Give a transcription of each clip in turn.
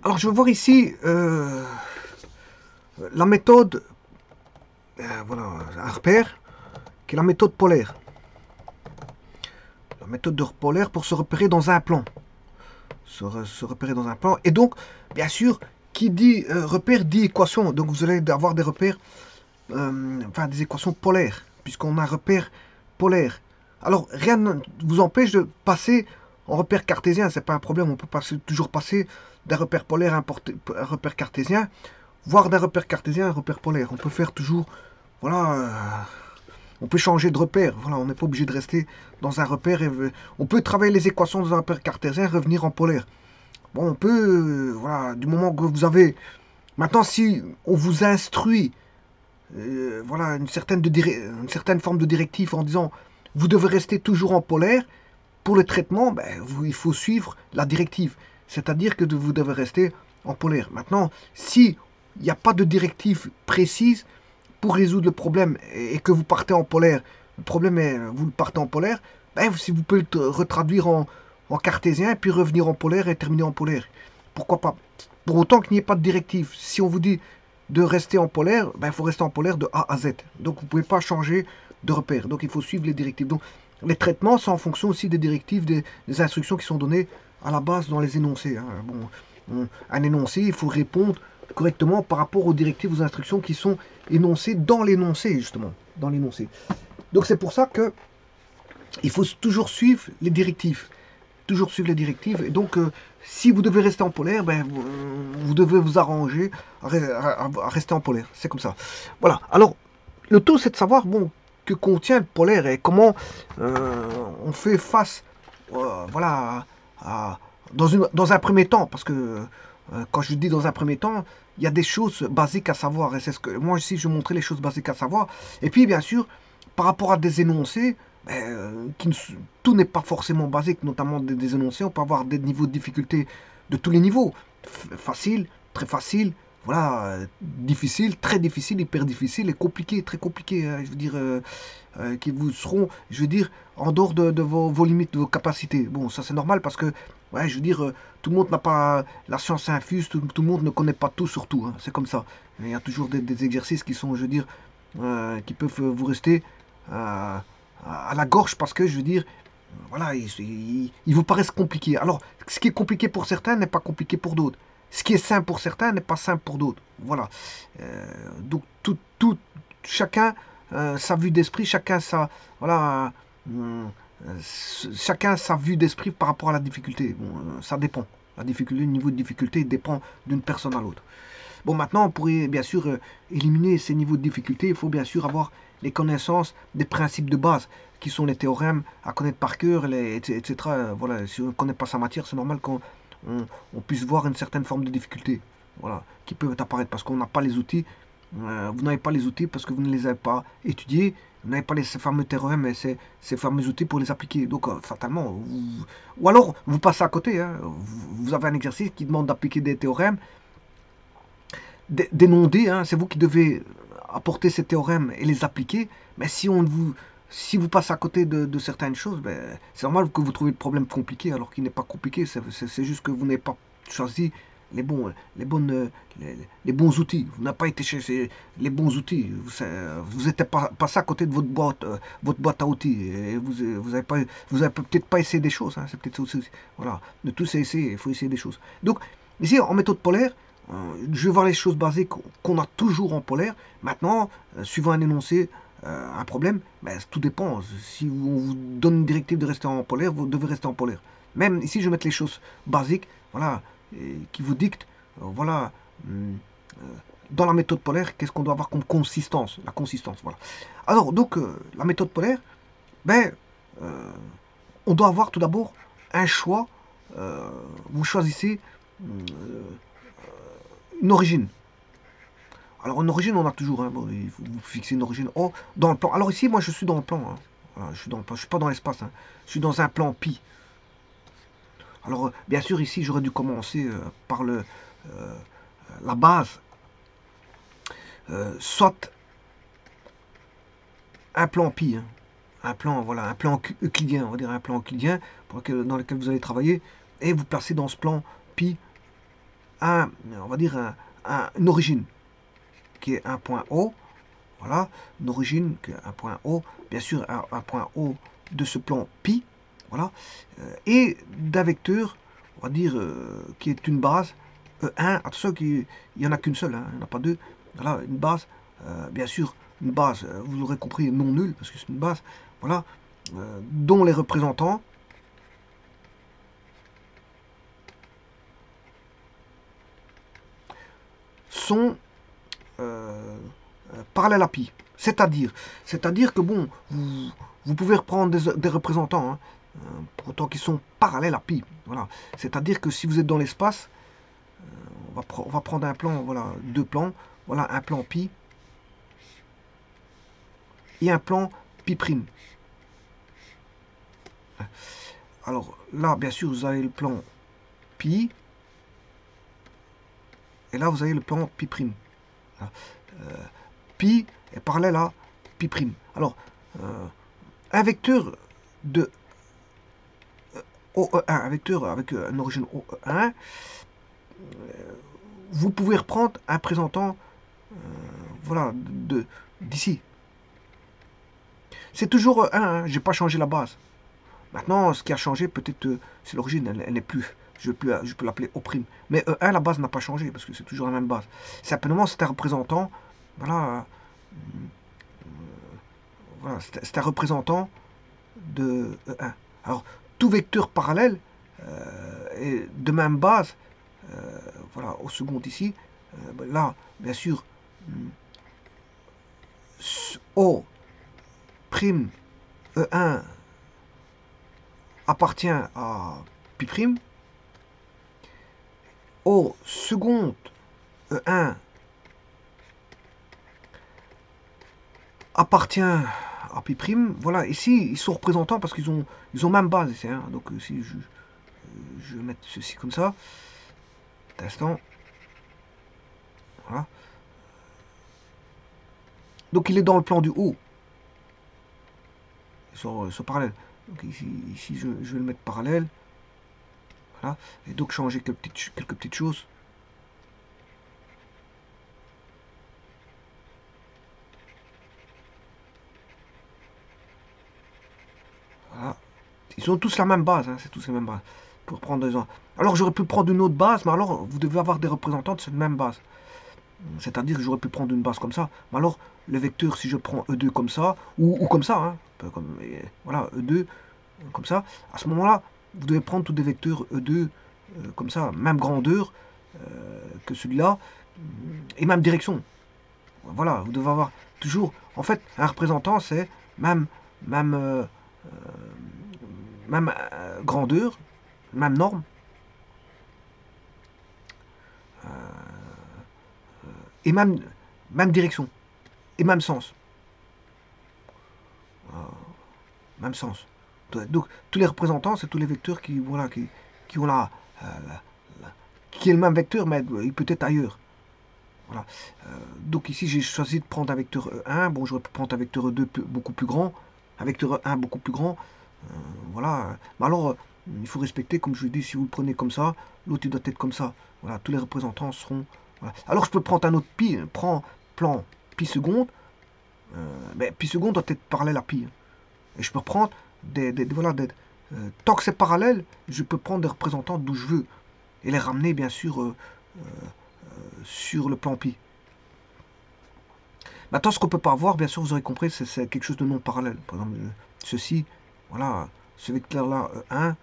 Alors, je vais voir ici la méthode, voilà, un repère, qui est la méthode polaire. La méthode de polaire pour se repérer dans un plan. Se repérer dans un plan. Et donc, bien sûr, qui dit repère dit équation. Donc, vous allez avoir des repères, enfin des équations polaires, puisqu'on a un repère polaire. Alors, rien ne vous empêche de passer en repère cartésien, c'est pas un problème, on peut toujours passer d'un repère polaire à un repère cartésien, voire d'un repère cartésien à un repère polaire. On peut faire toujours, voilà, on peut changer de repère, voilà, on n'est pas obligé de rester dans un repère, on peut travailler les équations dans un repère cartésien et revenir en polaire. Bon, on peut, voilà, du moment que vous avez, maintenant si on vous instruit, voilà, une certaine forme de directive en disant, vous devez rester toujours en polaire, pour le traitement, ben, il faut suivre la directive. C'est-à-dire que vous devez rester en polaire. Maintenant, si il n'y a pas de directive précise pour résoudre le problème et que vous partez en polaire, le problème est, vous le partez en polaire, ben, si vous pouvez le retraduire en cartésien, puis revenir en polaire et terminer en polaire. Pourquoi pas? Pour autant qu'il n'y ait pas de directive. Si on vous dit de rester en polaire, ben, il faut rester en polaire de A à Z. Donc vous ne pouvez pas changer de repère. Donc il faut suivre les directives. Donc les traitements sont en fonction aussi des directives, des instructions qui sont données à la base dans les énoncés. Hein. Bon, un énoncé, il faut répondre correctement par rapport aux directives, aux instructions qui sont énoncées dans l'énoncé, justement. Dans l'énoncé. Donc c'est pour ça que il faut toujours suivre les directives. Toujours suivre les directives. Et donc, si vous devez rester en polaire, ben, vous devez vous arranger à rester en polaire. C'est comme ça. Voilà. Alors, le tout, c'est de savoir, bon, que contient le polaire et comment on fait face, voilà, dans un premier temps, parce que quand je dis dans un premier temps, il y a des choses basiques à savoir, et c'est ce que moi ici je montrais les choses basiques à savoir. Et puis bien sûr, par rapport à des énoncés, tout n'est pas forcément basique, notamment des énoncés, on peut avoir des niveaux de difficulté de tous les niveaux, facile, très facile, voilà, difficile, très difficile, hyper difficile et compliqué, très compliqué, je veux dire, qui vous seront, je veux dire, en dehors de vos limites, de vos capacités. Bon, ça c'est normal parce que, ouais, je veux dire, tout le monde n'a pas la science infuse, tout le monde ne connaît pas tout sur tout, hein, c'est comme ça. Mais il y a toujours des exercices qui sont, je veux dire, qui peuvent vous rester à la gorge parce que, je veux dire, voilà, ils vous paraissent compliqués. Alors, ce qui est compliqué pour certains n'est pas compliqué pour d'autres. Ce qui est simple pour certains n'est pas simple pour d'autres. Voilà. Donc, chacun sa vue d'esprit, chacun sa, voilà, chacun sa vue d'esprit par rapport à la difficulté. Bon, ça dépend. La difficulté, le niveau de difficulté dépend d'une personne à l'autre. Bon, maintenant, on pourrait bien sûr éliminer ces niveaux de difficulté. Il faut bien sûr avoir les connaissances des principes de base, qui sont les théorèmes à connaître par cœur, etc. Voilà, si on ne connaît pas sa matière, c'est normal qu'on puisse voir une certaine forme de difficulté, voilà, qui peut apparaître parce qu'on n'a pas les outils. Vous n'avez pas les outils parce que vous ne les avez pas étudiés. Vous n'avez pas ces fameux théorèmes et ces fameux outils pour les appliquer. Donc, fatalement, ou alors vous passez à côté. Hein. Vous avez un exercice qui demande d'appliquer des théorèmes, d'énonder, hein, c'est vous qui devez apporter ces théorèmes et les appliquer, mais si vous passez à côté de certaines choses, ben, c'est normal que vous trouviez le problème compliqué alors qu'il n'est pas compliqué, c'est juste que vous n'avez pas choisi les bons outils, vous n'avez pas été chercher les bons outils, vous êtes passé à côté de votre boîte à outils, et vous avez peut-être pas essayé des choses, hein, c'est peut-être aussi, voilà, de tout essayer, il faut essayer des choses. Donc, ici, en méthode polaire, je vais voir les choses basiques qu'on a toujours en polaire. Maintenant, suivant un énoncé, un problème, ben, tout dépend. Si on vous donne une directive de rester en polaire, vous devez rester en polaire. Même ici, je vais mettre les choses basiques, voilà, qui vous dictent, voilà, dans la méthode polaire, qu'est-ce qu'on doit avoir comme consistance, la consistance, voilà. Alors, donc, la méthode polaire, ben, on doit avoir tout d'abord un choix. Vous choisissez une origine. Alors une origine, on a toujours, hein, bon, il faut vous fixer une origine oh, dans le plan. Alors ici, moi je suis dans le plan. Hein. Voilà, je suis dans le plan, je suis pas dans l'espace. Hein. Je suis dans un plan pi. Alors bien sûr, ici, j'aurais dû commencer par la base. Soit un plan pi. Hein. Un plan, voilà, un plan euclidien, on va dire un plan euclidien dans lequel vous allez travailler. Et vous placez dans ce plan pi on va dire, une origine qui est un point O. Voilà, une origine qui est un point O. Bien sûr, un point O de ce plan pi. Voilà. Et d'un vecteur, on va dire, qui est une base E1. Attention qu'il n'y en a qu'une seule, hein, il n'y en a pas deux. Voilà, une base. Bien sûr, une base, vous aurez compris, non nulle, parce que c'est une base. Voilà. Dont les représentants sont parallèles à pi. C'est-à-dire que bon, vous pouvez reprendre des représentants, hein, pour autant qu'ils sont parallèles à pi. Voilà. C'est-à-dire que si vous êtes dans l'espace, on va prendre un plan, voilà, deux plans. Voilà, un plan pi et un plan pi prime. Alors là, bien sûr, vous avez le plan pi. Et là, vous avez le plan pi prime. Pi est parallèle à pi prime. Alors, un vecteur de OE1, un vecteur avec une origine OE1, vous pouvez reprendre un présentant, voilà, d'ici. C'est toujours 1, hein, j'ai pas changé la base. Maintenant, ce qui a changé, peut-être, c'est l'origine, elle n'est plus. Je peux l'appeler O'. Mais E1, la base n'a pas changé, parce que c'est toujours la même base. Simplement, c'est un représentant, voilà, voilà c'est un représentant de E1. Alors, tout vecteur parallèle est de même base, voilà, au second ici. Là, bien sûr, O' E1 appartient à pi', au second E1 appartient à pi'. Voilà, ici, ils sont représentants parce qu'ils ont même base ici. Hein. Donc, si je vais mettre ceci comme ça, un instant. Voilà. Donc, il est dans le plan du haut. Ils sont parallèles. Donc, ici je vais le mettre parallèle. Voilà. Et donc, changer quelques petites choses. Voilà. Ils ont tous la même base, hein, c'est tous la même base. Pour prendre des... Alors j'aurais pu prendre une autre base, mais alors vous devez avoir des représentants de cette même base. C'est-à-dire que j'aurais pu prendre une base comme ça. Mais alors, le vecteur, si je prends E2 comme ça, ou comme ça, hein, comme, voilà, E2, comme ça, à ce moment-là, vous devez prendre tous des vecteurs E2, comme ça, même grandeur que celui-là, et même direction. Voilà, vous devez avoir toujours... En fait, un représentant, c'est même, même, même grandeur, même norme, et même direction, et même sens. Même sens. Donc, tous les représentants, c'est tous les vecteurs qui, voilà, qui ont qui est le même vecteur, mais il peut être ailleurs. Voilà. Donc ici, j'ai choisi de prendre un vecteur E1. Bon, j'aurais pu prendre un vecteur E2 beaucoup plus grand. Un vecteur E1 beaucoup plus grand. Voilà. Mais alors, il faut respecter, comme je vous dis, si vous le prenez comme ça, l'autre il doit être comme ça. Voilà, tous les représentants seront... Voilà. Alors, je peux prendre un autre pi, prends plan pi seconde. Mais pi seconde doit être parallèle à pi. Et je peux prendre voilà, tant que c'est parallèle, je peux prendre des représentants d'où je veux. Et les ramener, bien sûr, sur le plan pi. Maintenant, ce qu'on ne peut pas avoir, bien sûr, vous aurez compris, c'est quelque chose de non parallèle. Par exemple, ceci, voilà, ce vecteur-là, 1,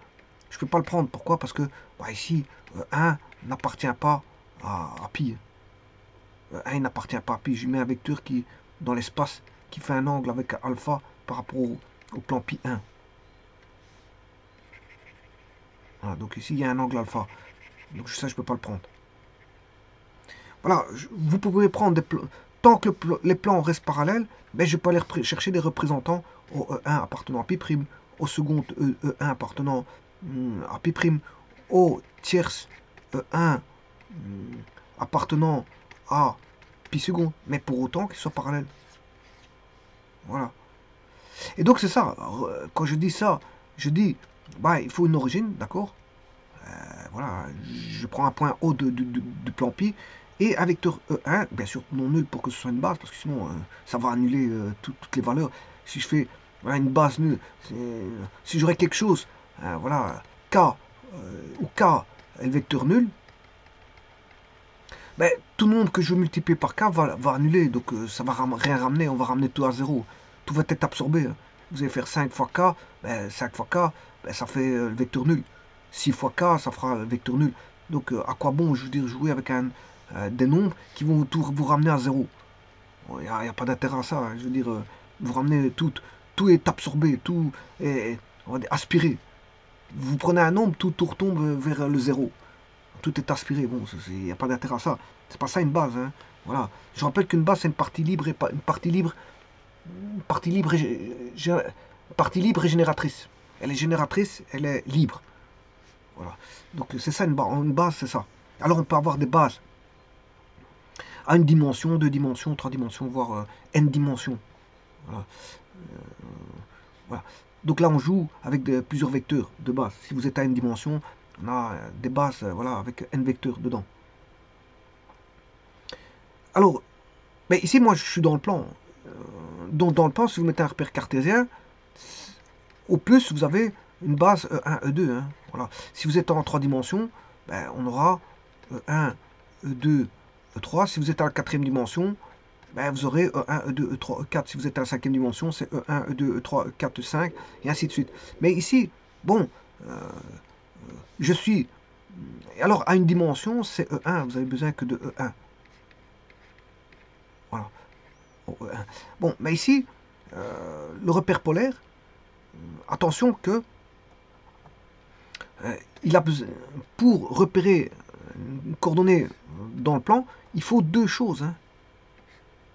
je ne peux pas le prendre. Pourquoi? Parce que, bah, ici, 1 n'appartient pas à pi. 1 n'appartient pas à pi. Je mets un vecteur qui, dans l'espace, qui fait un angle avec alpha par rapport au plan pi 1. Voilà, donc ici, il y a un angle alpha. Donc ça, je ne peux pas le prendre. Voilà, vous pouvez prendre des plans. Tant que les plans restent parallèles, mais je peux aller chercher des représentants au E1 appartenant à pi', au second E1 appartenant à pi', au tierce E1 appartenant à pi second, mais pour autant qu'ils soient parallèles. Voilà. Et donc c'est ça. Alors, quand je dis ça, je dis, bah, il faut une origine, d'accord, voilà, je prends un point O de plan pi, et un vecteur E1, bien sûr non nul pour que ce soit une base, parce que sinon ça va annuler toutes les valeurs. Si je fais voilà, une base nulle, si j'aurais quelque chose, voilà, K ou K est le vecteur nul, ben, tout le nombre que je multiplie par K va annuler, donc ça va rien ramener, on va ramener tout à 0. Tout va être absorbé. Hein. Vous allez faire 5 fois K, ben, 5 fois K, ben, ça fait le vecteur nul. 6 fois K, ça fera le vecteur nul. Donc à quoi bon, je veux dire, jouer avec des nombres qui vont vous ramener à 0. Il n'y a pas d'intérêt à ça. Hein. Je veux dire, vous ramenez tout est absorbé, tout est on va dire, aspiré. Vous prenez un nombre, tout retombe vers le 0. Tout est aspiré. Bon, il n'y a pas d'intérêt à ça. C'est pas ça une base. Hein. Voilà. Je rappelle qu'une base, c'est une partie libre et pas une partie libre. Partie libre et génératrice. Elle est génératrice, elle est libre. Voilà. Donc c'est ça une base. Une base, c'est ça. Alors on peut avoir des bases à une dimension, deux dimensions, trois dimensions, voire n dimensions. Voilà. Voilà. Donc là, on joue avec plusieurs vecteurs de base. Si vous êtes à n dimension, on a des bases voilà, avec n vecteurs dedans. Alors, mais ici, moi, je suis dans le plan. Donc, dans le plan, si vous mettez un repère cartésien, au plus, vous avez une base E1, E2. Hein, voilà. Si vous êtes en 3 dimensions, ben, on aura E1, E2, E3. Si vous êtes à la 4e dimension, ben, vous aurez E1, E2, E3, E4. Si vous êtes à la 5e dimension, c'est E1, E2, E3, E4, E5, et ainsi de suite. Mais ici, bon, je suis... Alors, à une dimension, c'est E1. Vous avez besoin que de E1. Voilà. Bon, mais ici, le repère polaire, attention que il a besoin, pour repérer une coordonnée dans le plan, il faut deux choses. Hein.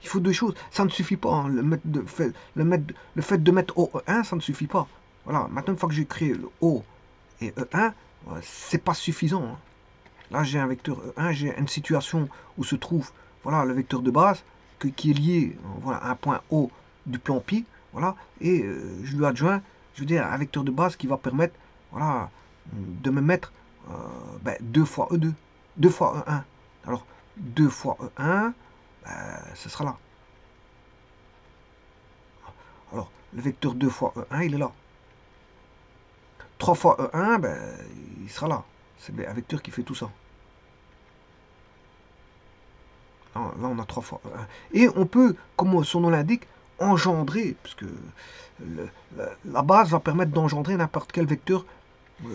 Il faut deux choses. Ça ne suffit pas. Hein. Le fait de mettre O1, ça ne suffit pas. Voilà. Maintenant, une fois que j'ai créé le O et E1, c'est pas suffisant. Hein. Là, j'ai un vecteur E1, j'ai une situation où se trouve voilà, le vecteur de base qui est lié voilà, à un point O du plan pi. Voilà, et je lui adjoins, je veux dire, un vecteur de base qui va permettre voilà, de me mettre 2 fois E2, 2 fois E1. Alors, 2 fois E1, ce sera là. Alors, le vecteur 2 fois E1, il est là. 3 fois E1, ben, il sera là. C'est un vecteur qui fait tout ça. Là, on a 3 fois 1. Et on peut, comme son nom l'indique, engendrer, puisque la base va permettre d'engendrer n'importe quel vecteur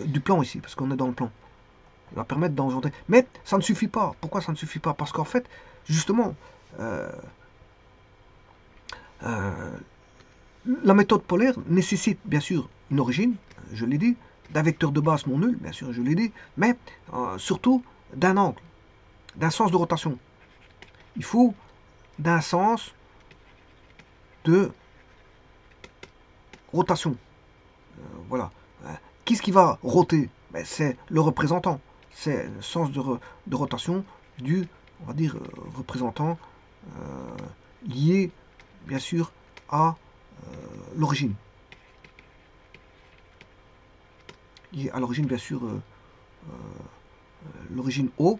du plan ici, parce qu'on est dans le plan. Il va permettre d'engendrer. Mais ça ne suffit pas. Pourquoi ça ne suffit pas? Parce qu'en fait, justement, la méthode polaire nécessite bien sûr une origine, je l'ai dit, d'un vecteur de base non nul, bien sûr, je l'ai dit, mais surtout d'un angle, d'un sens de rotation. Il faut d'un sens de rotation. Voilà. Qu'est-ce qui va roter? Ben, c'est le représentant. C'est le sens de rotation du, on va dire, représentant lié, bien sûr, à l'origine. Lié à l'origine, bien sûr, l'origine O,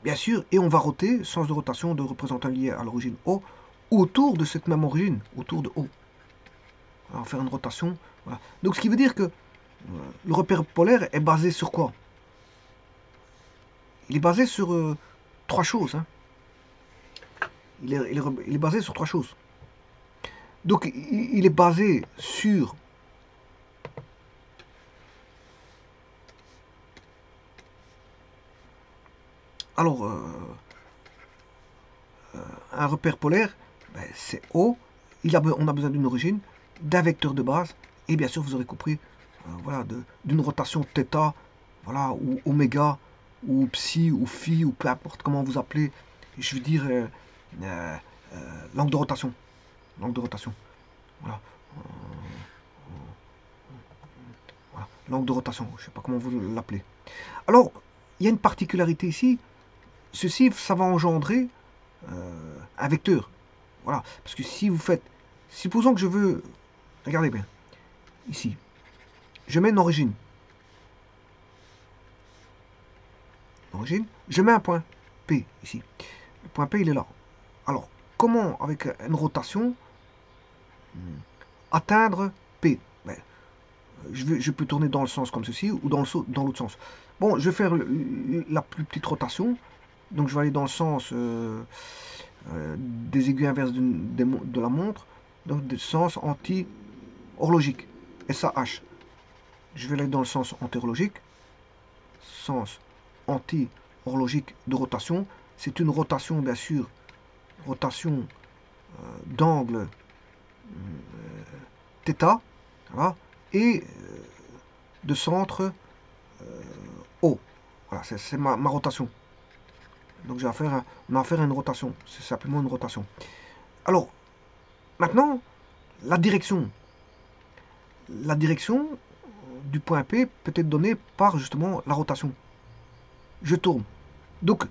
bien sûr, et on va roter, sens de rotation de représentant lié à l'origine O, autour de cette même origine, autour de O. On va faire une rotation. Voilà. Donc ce qui veut dire que le repère polaire est basé sur quoi? Il est basé sur 3 choses. Hein. Il est basé sur 3 choses. Donc il est basé sur alors un repère polaire, ben, c'est O. On a besoin d'une origine, d'un vecteur de base, et bien sûr vous aurez compris, voilà, d'une rotation θ, voilà, ou oméga, ou psi, ou phi, ou peu importe comment vous appelez, je veux dire l'angle de rotation. L'angle de rotation. Voilà. Voilà. L'angle de rotation, je ne sais pas comment vous l'appelez. Alors, il y a une particularité ici. Ceci, ça va engendrer un vecteur. Voilà. Parce que si vous faites... Supposons que je veux... Regardez bien. Ici. Je mets une origine. d'origine, je mets un point P ici. Le point P, il est là. Alors, comment, avec une rotation, atteindre P? Ben, je peux tourner dans le sens comme ceci ou dans l'autre sens. Bon, je vais faire la plus petite rotation. Donc, je vais aller dans le sens des aiguilles inverses de la montre. Donc, des sens anti-horlogique. SAH. Je vais aller dans le sens anti-horlogique. Sens anti-horlogique de rotation. C'est une rotation, bien sûr, rotation d'angle θ, voilà, et de centre O. Voilà, c'est ma rotation. Donc on va en faire une rotation. C'est simplement une rotation. Alors, maintenant, la direction. La direction du point P peut être donnée par justement la rotation. Je tourne. Donc,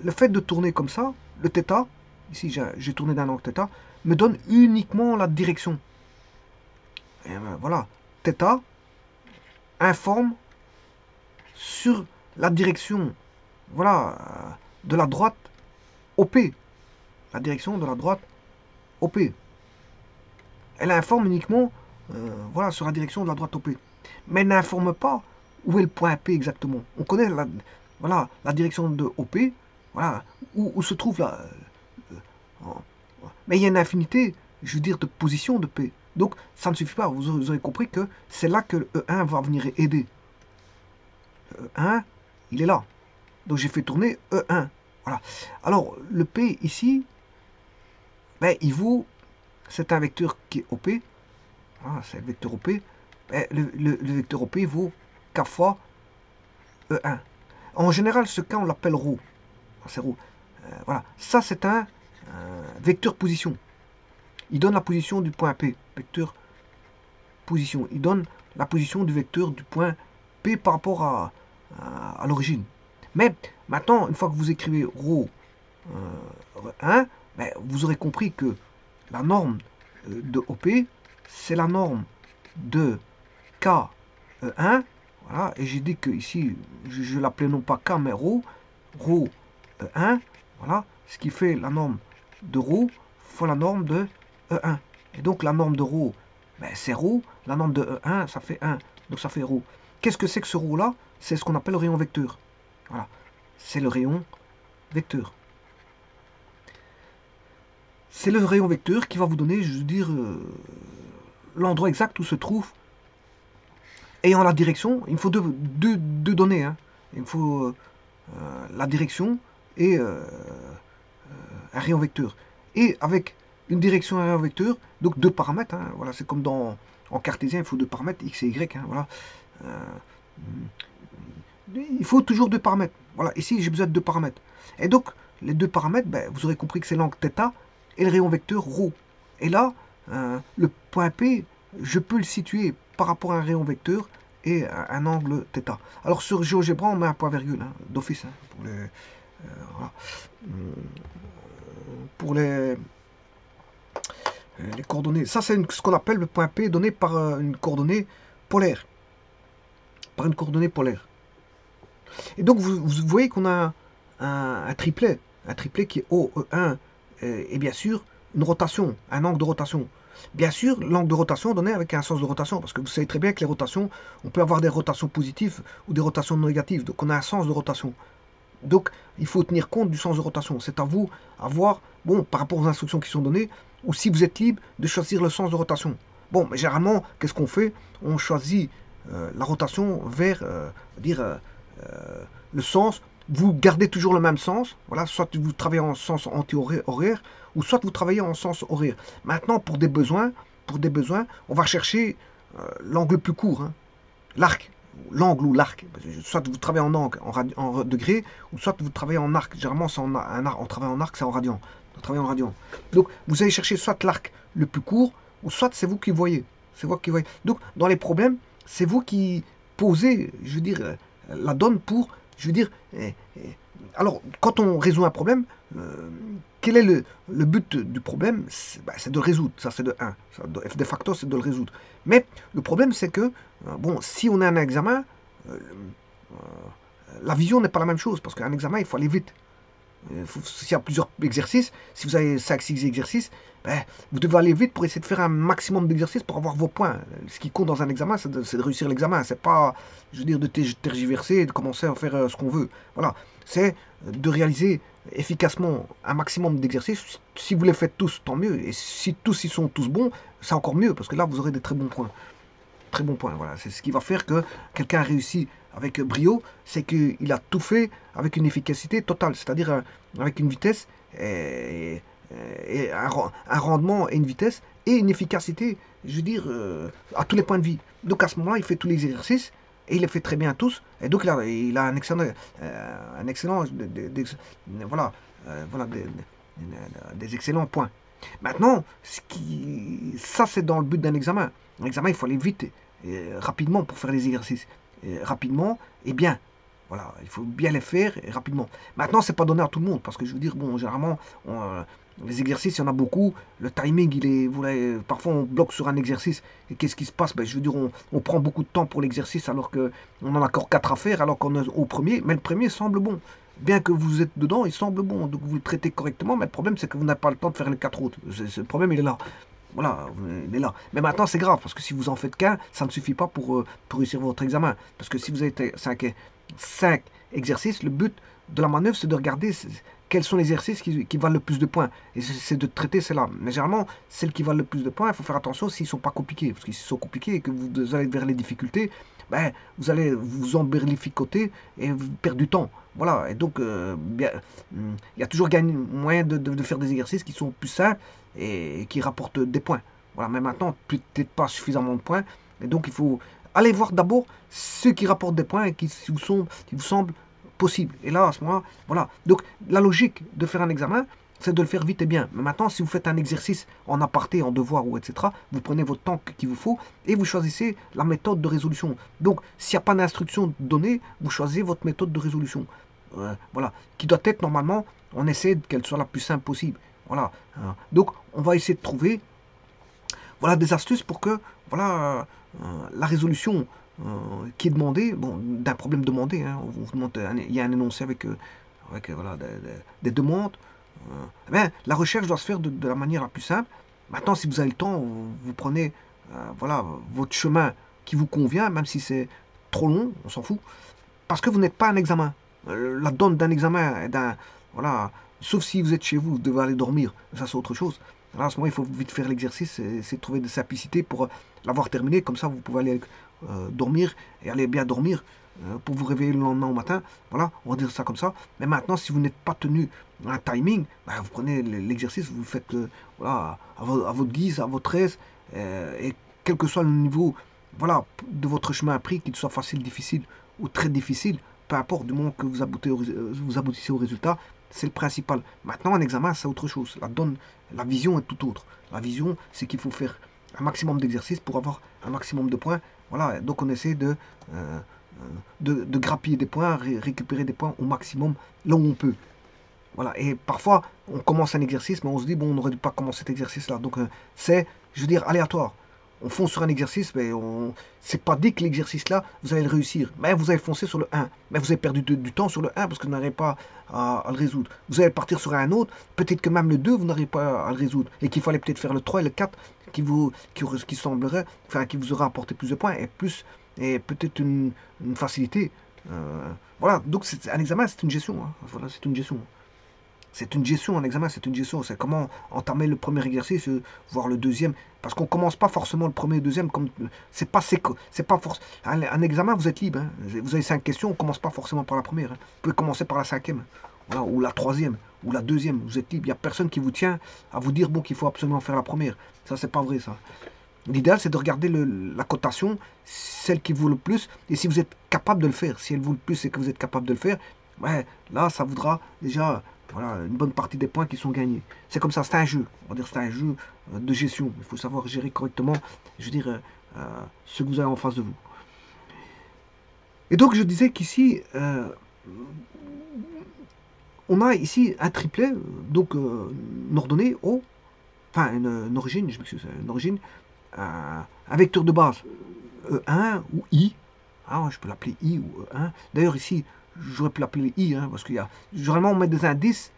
le fait de tourner comme ça, le θ, ici j'ai tourné d'un angle θ, me donne uniquement la direction. Et ben, voilà, θ informe sur la direction, voilà, de la droite OP. La direction de la droite OP. Elle informe uniquement, voilà, sur la direction de la droite OP. Mais elle n'informe pas où est le point P exactement. On connaît voilà, la direction de OP, voilà, où se trouve la... mais il y a une infinité, je veux dire, de positions de P. Donc, ça ne suffit pas. Vous aurez compris que c'est là que le E1 va venir aider. Le E1, il est là. Donc, j'ai fait tourner E1. Voilà. Alors, le P ici, ben, il vaut... C'est un vecteur qui est OP. Voilà, c'est le vecteur OP. Ben, le vecteur OP vaut K fois E1. En général, ce cas, on l'appelle ρ. C'est ρ. Voilà. Ça, c'est un vecteur position. Il donne la position du point P. Vecteur position. Il donne la position du vecteur du point P par rapport à l'origine. Mais maintenant, une fois que vous écrivez ρ 1, ben, vous aurez compris que la norme de OP, c'est la norme de K1. Voilà, et j'ai dit que ici, je l'appelais non pas K, mais ρ 1. Voilà, ce qui fait la norme de ρ fois la norme de E1. Et donc la norme de ρ, ben, c'est ρ. La norme de E1, ça fait 1. Donc ça fait ρ. Qu'est-ce que c'est que ce ρ-là? C'est ce qu'on appelle le rayon vecteur. Voilà, c'est le rayon vecteur. C'est le rayon vecteur qui va vous donner, je veux dire, l'endroit exact où se trouve. Ayant la direction, il me faut deux données. Hein. Il me faut la direction et un rayon vecteur. Et avec une direction et un rayon vecteur, donc deux paramètres. Hein, voilà, c'est comme en cartésien, il faut deux paramètres, x et y. Hein, voilà. Il faut toujours deux paramètres. Voilà, ici j'ai besoin de deux paramètres. Et donc, les deux paramètres, ben, vous aurez compris que c'est l'angle θ et le rayon vecteur ρ. Et là, le point P, je peux le situer par rapport à un rayon vecteur et un angle θ. Alors sur GeoGebra, on met un point virgule, hein, d'office, hein, voilà. Pour les coordonnées. Ça, c'est ce qu'on appelle le point P donné par une coordonnée polaire. Par une coordonnée polaire. Et donc, vous voyez qu'on a un triplet qui est OE1 et bien sûr une rotation, un angle de rotation. Bien sûr, l'angle de rotation donné avec un sens de rotation, parce que vous savez très bien que les rotations, on peut avoir des rotations positives ou des rotations négatives, donc on a un sens de rotation. Donc, il faut tenir compte du sens de rotation. C'est à vous à voir, bon, par rapport aux instructions qui sont données, ou si vous êtes libre de choisir le sens de rotation. Bon, mais généralement, qu'est-ce qu'on fait? On choisit la rotation vers, le sens. Vous gardez toujours le même sens. Voilà, soit vous travaillez en sens anti-horaire, ou soit vous travaillez en sens horaire. Maintenant, pour des besoins, on va chercher l'angle plus court, hein, l'arc. L'angle ou l'arc, soit vous travaillez en angle, en degrés, ou soit vous travaillez en arc. Généralement, on travaille en arc, c'est en radian. On travaille en radian. Donc, vous allez chercher soit l'arc le plus court, ou soit c'est vous qui voyez. C'est vous qui voyez. Donc, dans les problèmes, c'est vous qui posez, je veux dire, la donne pour, je veux dire, alors, quand on résout un problème, quel est le but du problème? C'est de le résoudre, ça c'est de 1. Ça, de facto, c'est de le résoudre. Mais le problème, c'est que, bon, si on a un examen, la vision n'est pas la même chose, parce qu'un examen, il faut aller vite. S'il y a plusieurs exercices, si vous avez 5-6 exercices, ben, vous devez aller vite pour essayer de faire un maximum d'exercices pour avoir vos points. Ce qui compte dans un examen, c'est de réussir l'examen. C'est pas, je veux dire, de tergiverser et de commencer à faire ce qu'on veut. Voilà. C'est de réaliser efficacement un maximum d'exercices. Si vous les faites tous, tant mieux. Et si tous ils sont tous bons, c'est encore mieux, parce que là, vous aurez des très bons points. Très bon point, voilà. C'est ce qui va faire que quelqu'un a réussi avec brio, c'est qu'il a tout fait avec une efficacité totale, c'est-à-dire avec une vitesse et un rendement et une vitesse et une efficacité, je veux dire, à tous les points de vue. Donc à ce moment-là, il fait tous les exercices et il les fait très bien tous, et donc il a un excellent voilà, voilà des excellents points. Maintenant, ça c'est dans le but d'un examen. Un examen, il faut aller vite et rapidement pour faire les exercices. Et rapidement et bien. Voilà, il faut bien les faire et rapidement. Maintenant, c'est pas donné à tout le monde parce que je veux dire, bon, généralement, les exercices, il y en a beaucoup. Le timing, il est, parfois on bloque sur un exercice. Et qu'est-ce qui se passe? Ben, je veux dire, on prend beaucoup de temps pour l'exercice alors qu'on en a encore 4 à faire, alors qu'on est au premier. Mais le premier semble bon. Bien que vous êtes dedans, il semble bon. Donc vous le traitez correctement. Mais le problème, c'est que vous n'avez pas le temps de faire les 4 autres. Le problème, il est là. Voilà, il est là. Mais maintenant, c'est grave, parce que si vous en faites qu'un, ça ne suffit pas pour réussir votre examen. Parce que si vous avez 5 exercices, le but de la manœuvre, c'est de regarder quels sont les exercices qui valent le plus de points. Et c'est de traiter cela. Mais généralement, celles qui valent le plus de points, il faut faire attention s'ils ne sont pas compliqués. Parce que s'ils sont compliqués et que vous allez vers les difficultés, ben, vous allez vous emberlificoter et vous perdre du temps. Voilà, et donc, il y a toujours moyen de faire des exercices qui sont plus simples et qui rapportent des points. Voilà, mais maintenant, peut-être pas suffisamment de points. Et donc, il faut aller voir d'abord ceux qui rapportent des points et qui vous semblent possibles. Et là, à ce moment-là, voilà. Donc, la logique de faire un examen, c'est de le faire vite et bien. Mais maintenant, si vous faites un exercice en aparté, en devoir ou etc., vous prenez votre temps qu'il vous faut et vous choisissez la méthode de résolution. Donc, s'il n'y a pas d'instruction donnée, vous choisissez votre méthode de résolution. Voilà. Qui doit être normalement, on essaie qu'elle soit la plus simple possible. Voilà. Donc, on va essayer de trouver voilà, des astuces pour que voilà, la résolution qui est demandée, bon, d'un problème demandé, hein, on vous demande, il y a un énoncé avec, voilà, des demandes. Eh bien, la recherche doit se faire de la manière la plus simple. Maintenant, si vous avez le temps, vous prenez voilà, votre chemin qui vous convient, même si c'est trop long, on s'en fout, parce que vous n'êtes pas un examen. La donne d'un examen, voilà, sauf si vous êtes chez vous, vous devez aller dormir, ça c'est autre chose. Alors, à ce moment, il faut vite faire l'exercice, essayer de trouver de simplicité pour l'avoir terminé, comme ça vous pouvez aller dormir et aller bien dormir pour vous réveiller le lendemain au matin. Voilà, on va dire ça comme ça. Mais maintenant, si vous n'êtes pas tenu à un timing, bah, vous prenez l'exercice, vous le faites voilà, à votre guise, à votre aise, et quel que soit le niveau voilà, de votre chemin appris, qu'il soit facile, difficile ou très difficile, peu importe, du moment que vous aboutissez au résultat, c'est le principal. Maintenant, un examen, c'est autre chose. La vision est tout autre. La vision, c'est qu'il faut faire un maximum d'exercices pour avoir un maximum de points. Voilà, donc on essaie de grappiller des points, récupérer des points au maximum, là où on peut. Voilà, et parfois, on commence un exercice, mais on se dit, bon, on n'aurait pas commencé cet exercice-là. Donc, c'est, je veux dire, aléatoire. On fonce sur un exercice, mais c'est pas dit que l'exercice-là, vous allez le réussir. Mais vous allez foncer sur le 1. Mais vous avez perdu du temps sur le 1 parce que vous n'arrivez pas à le résoudre. Vous allez partir sur un autre, peut-être que même le 2, vous n'arrivez pas à le résoudre. Et qu'il fallait peut-être faire le 3 et le 4 qui semblerait, enfin, qui vous aura apporté plus de points et peut-être une facilité. Voilà, donc un examen, c'est une gestion. Hein. Voilà, c'est une gestion. C'est une gestion, un examen, c'est une gestion. C'est comment entamer le premier exercice, voire le deuxième. Parce qu'on commence pas forcément le premier et le deuxième comme. C'est pas force. Un examen, vous êtes libre. Hein. Vous avez 5 questions, on commence pas forcément par la première. Hein. Vous pouvez commencer par la 5e, voilà, ou la 3e, ou la 2e. Vous êtes libre. Il n'y a personne qui vous tient à vous dire bon, qu'il faut absolument faire la première. Ça, c'est pas vrai, ça. L'idéal, c'est de regarder la cotation, celle qui vaut le plus, et si vous êtes capable de le faire. Si elle vaut le plus et que vous êtes capable de le faire, ouais, là, ça voudra déjà. Voilà, une bonne partie des points qui sont gagnés. C'est comme ça, c'est un jeu. On va dire c'est un jeu de gestion. Il faut savoir gérer correctement, je veux dire, ce que vous avez en face de vous. Et donc, je disais qu'ici, on a ici un triplet, donc une ordonnée O, enfin une origine, je m'excuse, une origine, un vecteur de base E1 ou I. Ah, je peux l'appeler I ou E1. D'ailleurs, ici, j'aurais pu l'appeler I, hein, parce qu'il y a, généralement on met des indices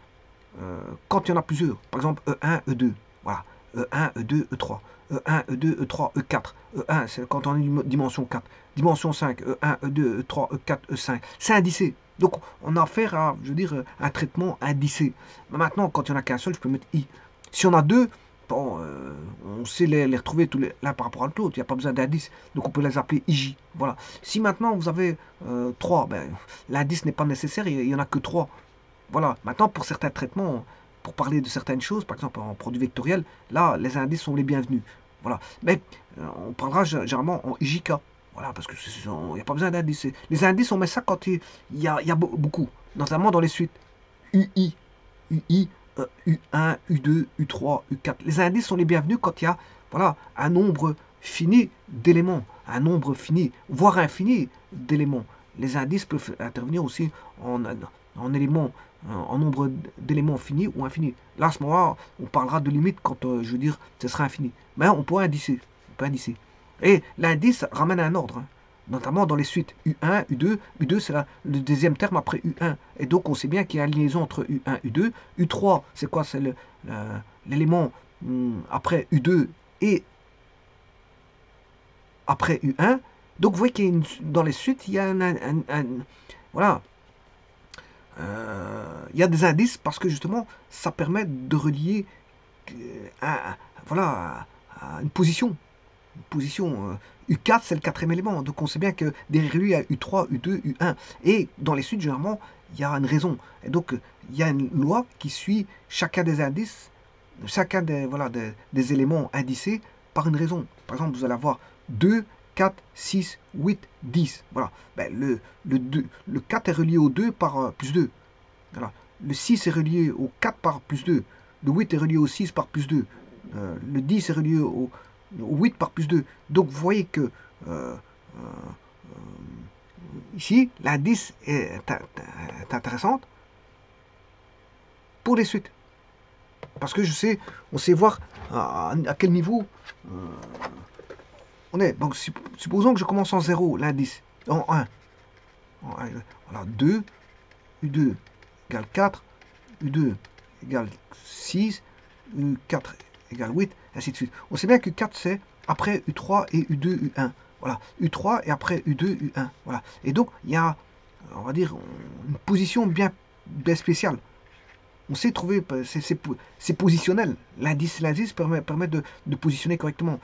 quand il y en a plusieurs. Par exemple, E1, E2, voilà, E1, E2, E3, E1, E2, E3, E4, E1, c'est quand on a une dimension 4, dimension 5, E1, E2, E3, E4, E5, c'est indicé. Donc on a affaire à, je veux dire, un traitement indicé. Mais maintenant, quand il n'y en a qu'un seul, je peux mettre I. Si on a deux, bon, on sait les retrouver tous l'un par rapport à l'autre, il n'y a pas besoin d'indice, donc on peut les appeler IJ. Voilà. Si maintenant vous avez 3, ben, l'indice n'est pas nécessaire, il n'y en a que 3. Voilà. Maintenant, pour certains traitements, pour parler de certaines choses, par exemple en produit vectoriel, là, les indices sont les bienvenus. Voilà. Mais on parlera généralement en IJK. Voilà, parce qu'il n'y a pas besoin d'indices. Les indices, on met ça quand il y a beaucoup, notamment dans les suites. UI, UI, U1, U2, U3, U4. Les indices sont les bienvenus quand il y a voilà, un nombre fini d'éléments, un nombre fini, voire infini d'éléments. Les indices peuvent intervenir aussi en éléments, en nombre d'éléments finis ou infinis. Là, à ce moment-là, on parlera de limite quand, je veux dire, ce sera infini. Mais on peut indicer. On peut indicer. Et l'indice ramène un ordre, hein, notamment dans les suites U1, U2. U2, c'est le deuxième terme après U1. Et donc, on sait bien qu'il y a une liaison entre U1, U2. U3, c'est quoi? C'est l'élément après U2 et après U1. Donc, vous voyez qu'il y a dans les suites, il y a voilà. Il y a des indices parce que justement, ça permet de relier voilà, à une position. Position U4, c'est le quatrième élément. Donc on sait bien que derrière lui, il y a U3, U2, U1. Et dans les suites, généralement, il y a une raison. Et donc, il y a une loi qui suit chacun des indices, chacun des, voilà, des éléments indicés par une raison. Par exemple, vous allez avoir 2, 4, 6, 8, 10. Voilà. Ben, le 4 est relié au 2 par plus 2. Voilà. Le 6 est relié au 4 par plus 2. Le 8 est relié au 6 par plus 2. Le 10 est relié au 8 par plus 2. Donc vous voyez que ici, l'indice est intéressante pour les suites. Parce que on sait voir à quel niveau on est. Donc supposons que je commence en 0, l'indice, en 1. Voilà, 2, U2 égale 4, U2 égale 6, U4 égale 8, ainsi de suite. On sait bien que 4 c'est après U3 et U2, U1. Voilà, U3 et après U2, U1. Voilà. Et donc, il y a, on va dire, une position bien spéciale. On sait trouver, c'est positionnel. L'indice permet de positionner correctement.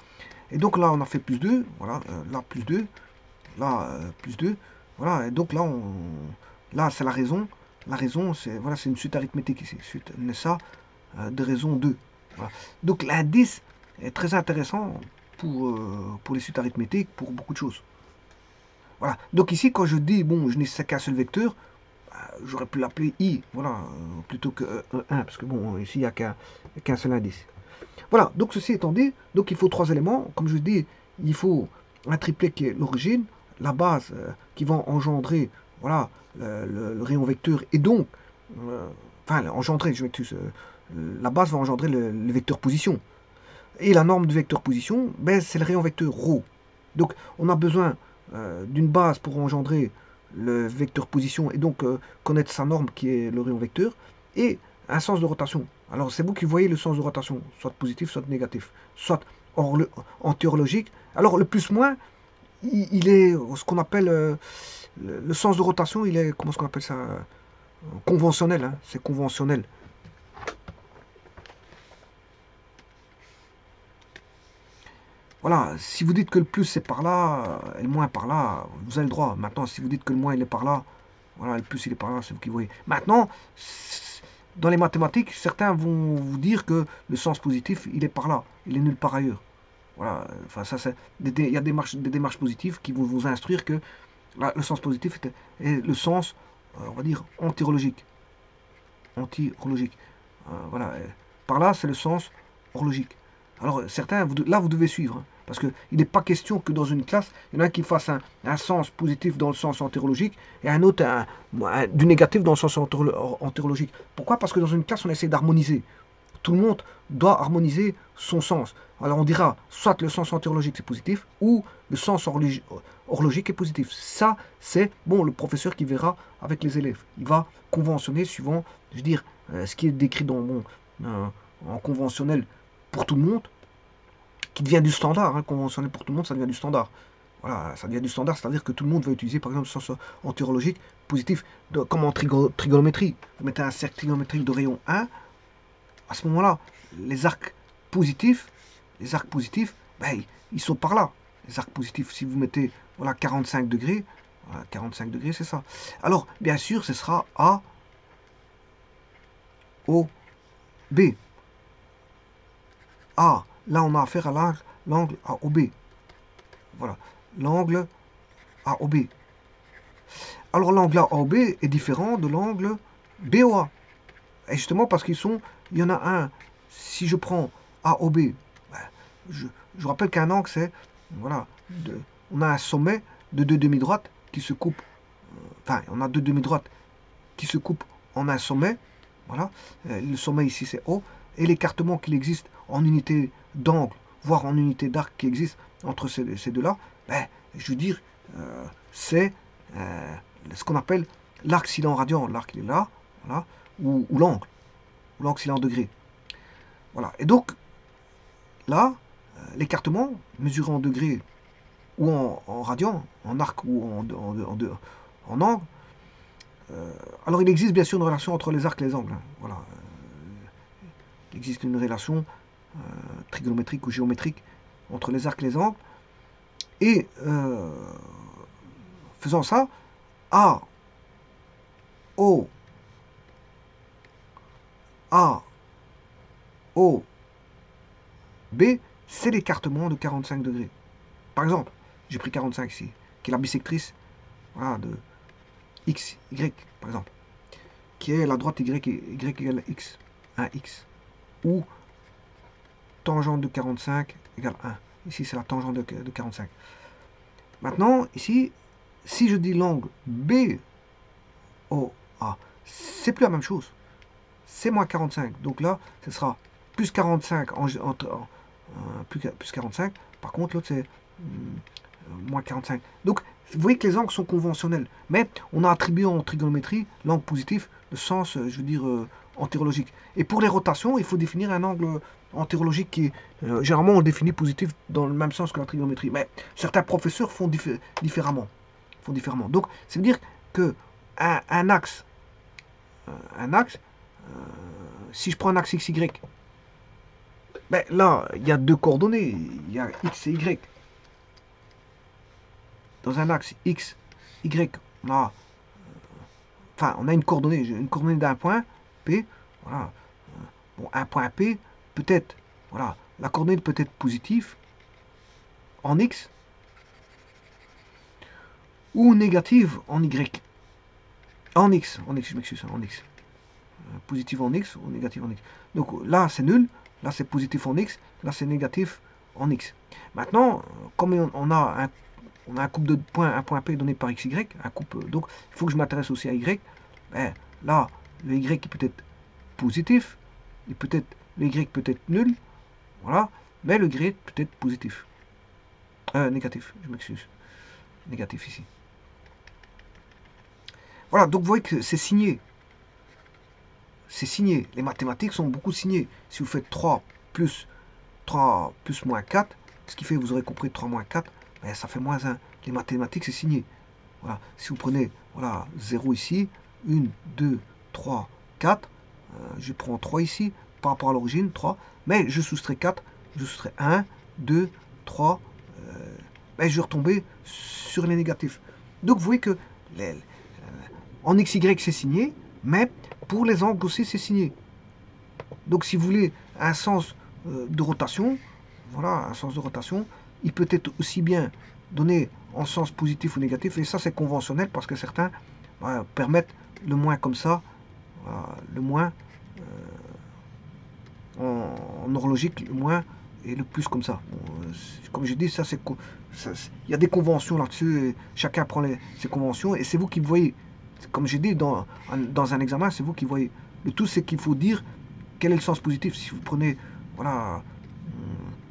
Et donc là, on a fait plus 2, voilà, là plus 2, là plus 2, voilà, et donc là, là c'est la raison. La raison, c'est voilà, une suite arithmétique ici, suite NSA de raison 2. Voilà. Donc l'indice est très intéressant pour les suites arithmétiques, pour beaucoup de choses. Voilà. Donc ici, quand je dis, bon, je n'ai qu'un seul vecteur, j'aurais pu l'appeler I, voilà, plutôt que 1, parce que bon, ici, il n'y a qu'un seul indice. Voilà, donc ceci étant dit, donc il faut 3 éléments. Comme je dis, il faut un triplet qui est l'origine, la base qui va engendrer voilà, le rayon vecteur, et donc, enfin, engendrer, je m'excuse, la base va engendrer le vecteur position. Et la norme du vecteur position, ben, c'est le rayon vecteur ρ. Donc on a besoin d'une base pour engendrer le vecteur position et donc connaître sa norme qui est le rayon vecteur et un sens de rotation. Alors c'est vous qui voyez le sens de rotation, soit positif, soit négatif, soit antiorologique. Alors le plus-moins, il est ce qu'on appelle le sens de rotation, il est, comment est-ce qu'on appelle ça, conventionnel, hein, c'est conventionnel. Voilà, si vous dites que le plus c'est par là, et le moins par là, vous avez le droit. Maintenant, si vous dites que le moins il est par là, voilà, le plus il est par là, c'est vous qui voyez. Maintenant, dans les mathématiques, certains vont vous dire que le sens positif, il est par là, il est nulle part ailleurs. Voilà, enfin ça c'est, il y a des démarches positives qui vont vous instruire que là, le sens positif est le sens, on va dire, anti-horlogique. Anti-horlogique. Voilà, par là c'est le sens horlogique. Alors certains, là vous devez suivre, hein, parce qu'il n'est pas question que dans une classe, il y en a qui fassent un sens positif dans le sens antérologique et un autre du négatif dans le sens antérologique. Pourquoi? Parce que dans une classe, on essaie d'harmoniser. Tout le monde doit harmoniser son sens. Alors on dira, soit le sens antérologique c'est positif, ou le sens horlogique et positif. Ça, c'est bon le professeur qui verra avec les élèves. Il va conventionner suivant, je veux dire, ce qui est décrit dans en conventionnel pour tout le monde, qui devient du standard. Hein, conventionnel pour tout le monde, ça devient du standard. Voilà, ça devient du standard, c'est-à-dire que tout le monde va utiliser, par exemple, le sens antirologique positif, comme en trigonométrie. Vous mettez un cercle trigonométrique de rayon 1, à ce moment-là, les arcs positifs, ben, ils sont par là. Les arcs positifs, si vous mettez voilà, 45 degrés, voilà, 45 degrés, c'est ça. Alors, bien sûr, ce sera A, O, B. A, là, on a affaire à l'angle AOB. Voilà, l'angle AOB. Alors, l'angle AOB est différent de l'angle BOA. Et justement, parce il y en a un, si je prends AOB, ben, je rappelle qu'un angle, c'est, voilà, on a un sommet de deux demi-droites qui se coupent, enfin, on a deux demi-droites qui se coupent en un sommet, voilà, le sommet ici c'est O, et l'écartement qu'il existe en unité d'angle, voire en unité d'arc qui existe entre ces deux-là, ben, je veux dire, c'est ce qu'on appelle l'arc silant radian, l'arc il est là, voilà, ou l'angle s'il est en degré. Voilà. Et donc, là, l'écartement, mesuré en degrés ou en radian, en arc ou en angle, alors il existe bien sûr une relation entre les arcs et les angles. Hein. Voilà. Il existe une relation trigonométrique ou géométrique entre les arcs et les angles. Et faisant ça, A, O, A, O, B, c'est l'écartement de 45 degrés. Par exemple, j'ai pris 45 ici, qui est la bisectrice voilà, de X, Y, par exemple, qui est la droite Y égale X, 1X, ou tangente de 45 égale 1. Ici, c'est la tangente de 45. Maintenant, ici, si je dis l'angle BOA, c'est plus la même chose. C'est moins 45. Donc là, ce sera plus 45 plus 45. Par contre, l'autre, c'est moins 45. Donc, vous voyez que les angles sont conventionnels. Mais on a attribué en trigonométrie l'angle positif de sens, je veux dire, antérologique. Et pour les rotations, il faut définir un angle antérologique qui est, généralement, on le définit positif dans le même sens que la trigonométrie. Mais certains professeurs font différemment. Donc, ça veut dire que un axe, si je prends un axe XY, ben là, il y a deux coordonnées, il y a X et Y. Dans un axe X, Y, on a, une coordonnée d'un point, P, voilà. Bon, un point P, peut-être, voilà, la coordonnée peut être positive, en X, ou négative en Y. En X, je m'excuse, en X. Positif en X ou négatif en X. Donc là, c'est nul, là, c'est positif en X, là, c'est négatif en X. Maintenant, comme on a un couple de points, un point P donné par XY, donc il faut que je m'intéresse aussi à Y. Ben, là, le Y peut être positif, le Y peut être nul, voilà, mais le Y peut être positif. Négatif, je m'excuse. Négatif ici. Voilà, donc vous voyez que c'est signé. C'est signé. Les mathématiques sont beaucoup signées. Si vous faites 3 plus moins 4, ce qui fait que vous aurez compris 3 moins 4, ben ça fait moins 1. Les mathématiques, c'est signé. Voilà. Si vous prenez voilà, 0 ici, 1, 2, 3, 4, je prends 3 ici, par rapport à l'origine, 3, mais je soustrais 4, je soustrais 1, 2, 3, ben je vais retomber sur les négatifs. Donc vous voyez que en XY c'est signé, mais pour les angles aussi c'est signé. Donc si vous voulez un sens de rotation, voilà, un sens de rotation, il peut être aussi bien donné en sens positif ou négatif, et ça c'est conventionnel parce que certains permettent le moins comme ça, le moins en horlogique, le moins et le plus comme ça. Bon, comme je dis, ça c'est il y a des conventions là-dessus, chacun prend ses conventions, et c'est vous qui voyez. Comme j'ai dit dans un examen, c'est vous qui voyez. Le tout, c'est qu'il faut dire quel est le sens positif. Si vous prenez, voilà,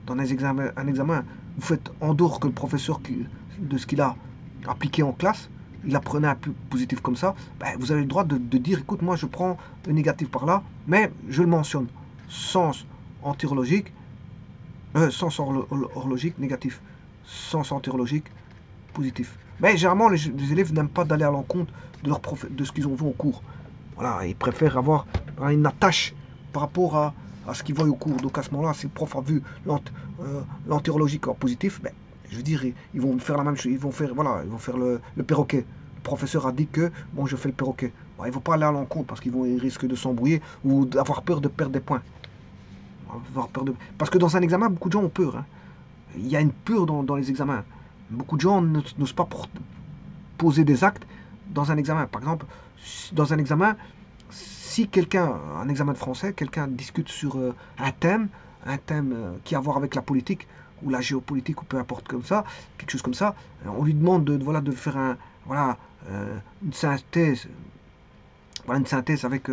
dans un examen, vous faites en dehors que le professeur de ce qu'il a appliqué en classe, il apprenait un peu positif comme ça, ben, vous avez le droit de dire, écoute, moi je prends le négatif par là, mais je le mentionne. Sens antirologique, sens horlogique, négatif. Sens antirologique, positif. Mais généralement, les élèves n'aiment pas d'aller à l'encontre de ce qu'ils ont vu au cours. Voilà, ils préfèrent avoir une attache par rapport à ce qu'ils voient au cours. Donc à ce moment-là, si le prof a vu l'antirologique en positif, ben, je veux dire, ils vont faire la même chose, voilà, ils vont faire le perroquet. Le professeur a dit que, bon, je fais le perroquet. Bon, ils ne vont pas aller à l'encontre parce ils risquent de s'embrouiller ou d'avoir peur de perdre des points. Parce que dans un examen, beaucoup de gens ont peur. Hein. Il y a une peur dans les examens. Beaucoup de gens n'osent pas poser des actes dans un examen. Par exemple, dans un examen, si un examen de français, quelqu'un discute sur un thème qui a à voir avec la politique ou la géopolitique ou peu importe comme ça, quelque chose comme ça, on lui demande de faire une synthèse, une synthèse avec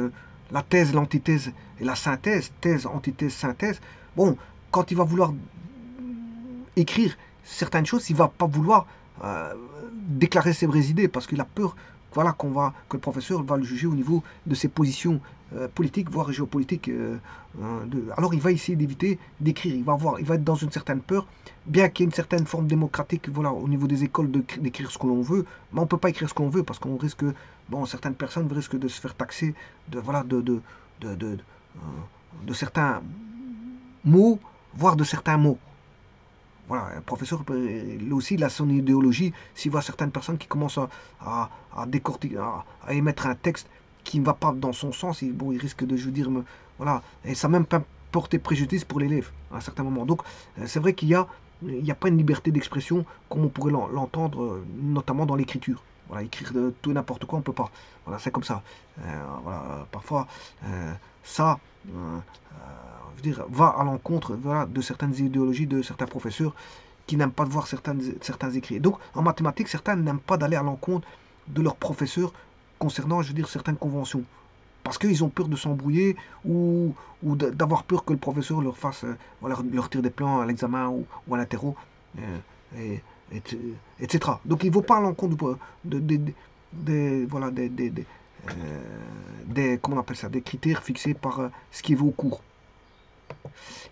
la thèse, l'antithèse et la synthèse, thèse, antithèse, synthèse. Bon, quand il va vouloir écrire certaines choses, il ne va pas vouloir déclarer ses vraies idées parce qu'il a peur que le professeur va le juger au niveau de ses positions politiques, voire géopolitiques. Alors il va essayer d'éviter d'écrire, il va être dans une certaine peur, bien qu'il y ait une certaine forme démocratique au niveau des écoles d'écrire ce que l'on veut, mais on ne peut pas écrire ce qu'on veut parce qu'on risque, certaines personnes risquent de se faire taxer de certains mots, voire de certains mots. Voilà, un professeur, lui aussi, il a son idéologie. S'il voit certaines personnes qui commencent à décortiquer, à émettre un texte qui ne va pas dans son sens, il risque de, je veux dire, voilà, et ça même pas porter préjudice pour l'élève à un certain moment. Donc, c'est vrai qu'il n'y a pas une liberté d'expression comme on pourrait l'entendre, notamment dans l'écriture. Voilà, écrire de tout et n'importe quoi, on ne peut pas. Voilà, c'est comme ça. Parfois, ça, je veux dire, va à l'encontre de certaines idéologies de certains professeurs qui n'aiment pas de voir certains écrits. Donc, en mathématiques, certains n'aiment pas d'aller à l'encontre de leurs professeurs concernant, je veux dire, certaines conventions. Parce qu'ils ont peur de s'embrouiller ou d'avoir peur que le professeur leur fasse, leur tire des plans à l'examen ou à l'interro, etc. Donc, ils ne vont pas à l'encontre comment on appelle ça, des critères fixés par ce qui vaut au cours.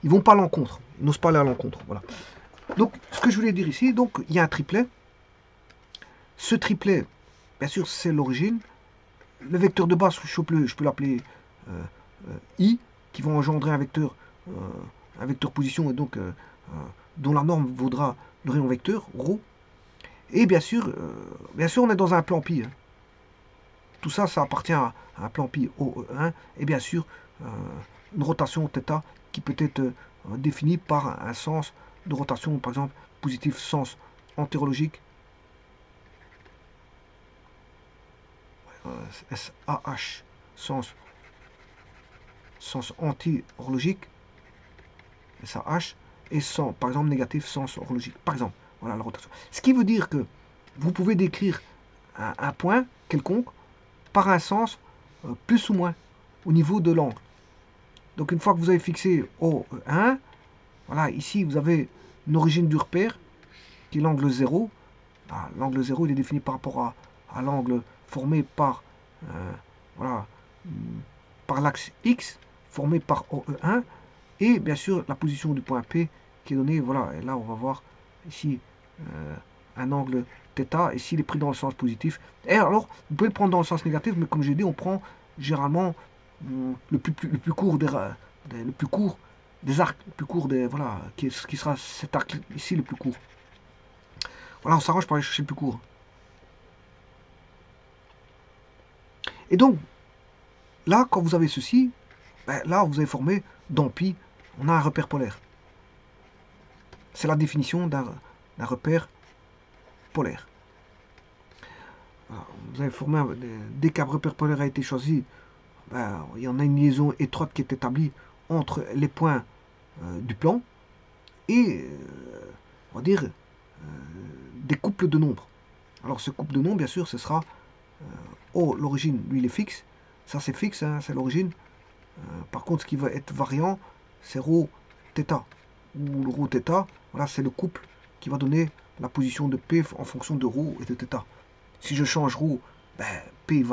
Ils vont pas à l'encontre, ils n'osent pas aller à l'encontre. Voilà. Donc, ce que je voulais dire ici, donc, il y a un triplet. Ce triplet, bien sûr, c'est l'origine. Le vecteur de base, je peux l'appeler I, qui va engendrer un vecteur position, et donc dont la norme vaudra le rayon vecteur, ρ. Et bien sûr, on est dans un plan pi. Hein. Tout ça, ça appartient à un plan pi OE1, et bien sûr, une rotation θ qui peut être définie par un sens de rotation, par exemple, positif sens entérologique, SAH, sens anti-horlogique, SAH, et par exemple, négatif sens horlogique. Par exemple, voilà la rotation. Ce qui veut dire que vous pouvez décrire un point quelconque par un sens plus ou moins au niveau de l'angle. Donc une fois que vous avez fixé O1, voilà, ici vous avez une origine du repère, qui est l'angle 0. L'angle 0, il est défini par rapport à l'angle formé par, par l'axe X, formé par OE1, et bien sûr la position du point P qui est donnée, voilà, et là on va voir ici un angle θ, et s'il est pris dans le sens positif. Et alors, vous pouvez le prendre dans le sens négatif, mais comme j'ai dit, on prend généralement le plus court des arcs, le plus court des, voilà, qui sera cet arc ici le plus court. Voilà, on s'arrange pour aller chercher le plus court. Et donc, là, quand vous avez ceci, ben, là, vous avez formé, dans pi, on a un repère polaire. C'est la définition d'un repère polaire. Alors, vous avez formé, dès qu'un repère polaire a été choisi, ben, il y en a une liaison étroite qui est établie entre les points du plan et, on va dire, des couples de nombres. Alors ce couple de nombres, bien sûr, ce sera l'origine, lui, il est fixe. Ça, c'est fixe, hein, c'est l'origine. Par contre, ce qui va être variant, c'est ρ θ. Ou le ρ θ, voilà, c'est le couple qui va donner la position de P en fonction de ρ et de θ. Si je change ρ, ben, P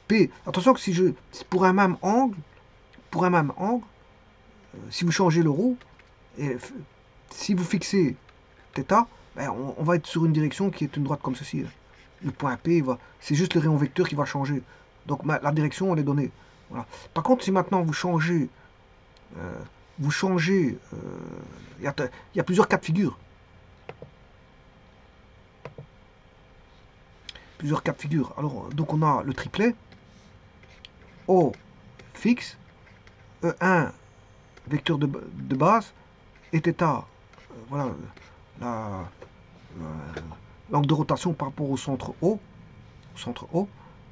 P, attention que si je, pour un même angle, si vous changez le ρ, et si vous fixez θ, ben, on va être sur une direction qui est une droite comme ceci. Le point P, c'est juste le rayon vecteur qui va changer. Donc la direction, elle est donnée. Voilà. Par contre, si maintenant vous changez, il y a plusieurs cas de figure. Alors, donc on a le triplet, O fixe, E1 vecteur de base, et θ, voilà, l'angle de rotation par rapport au centre O,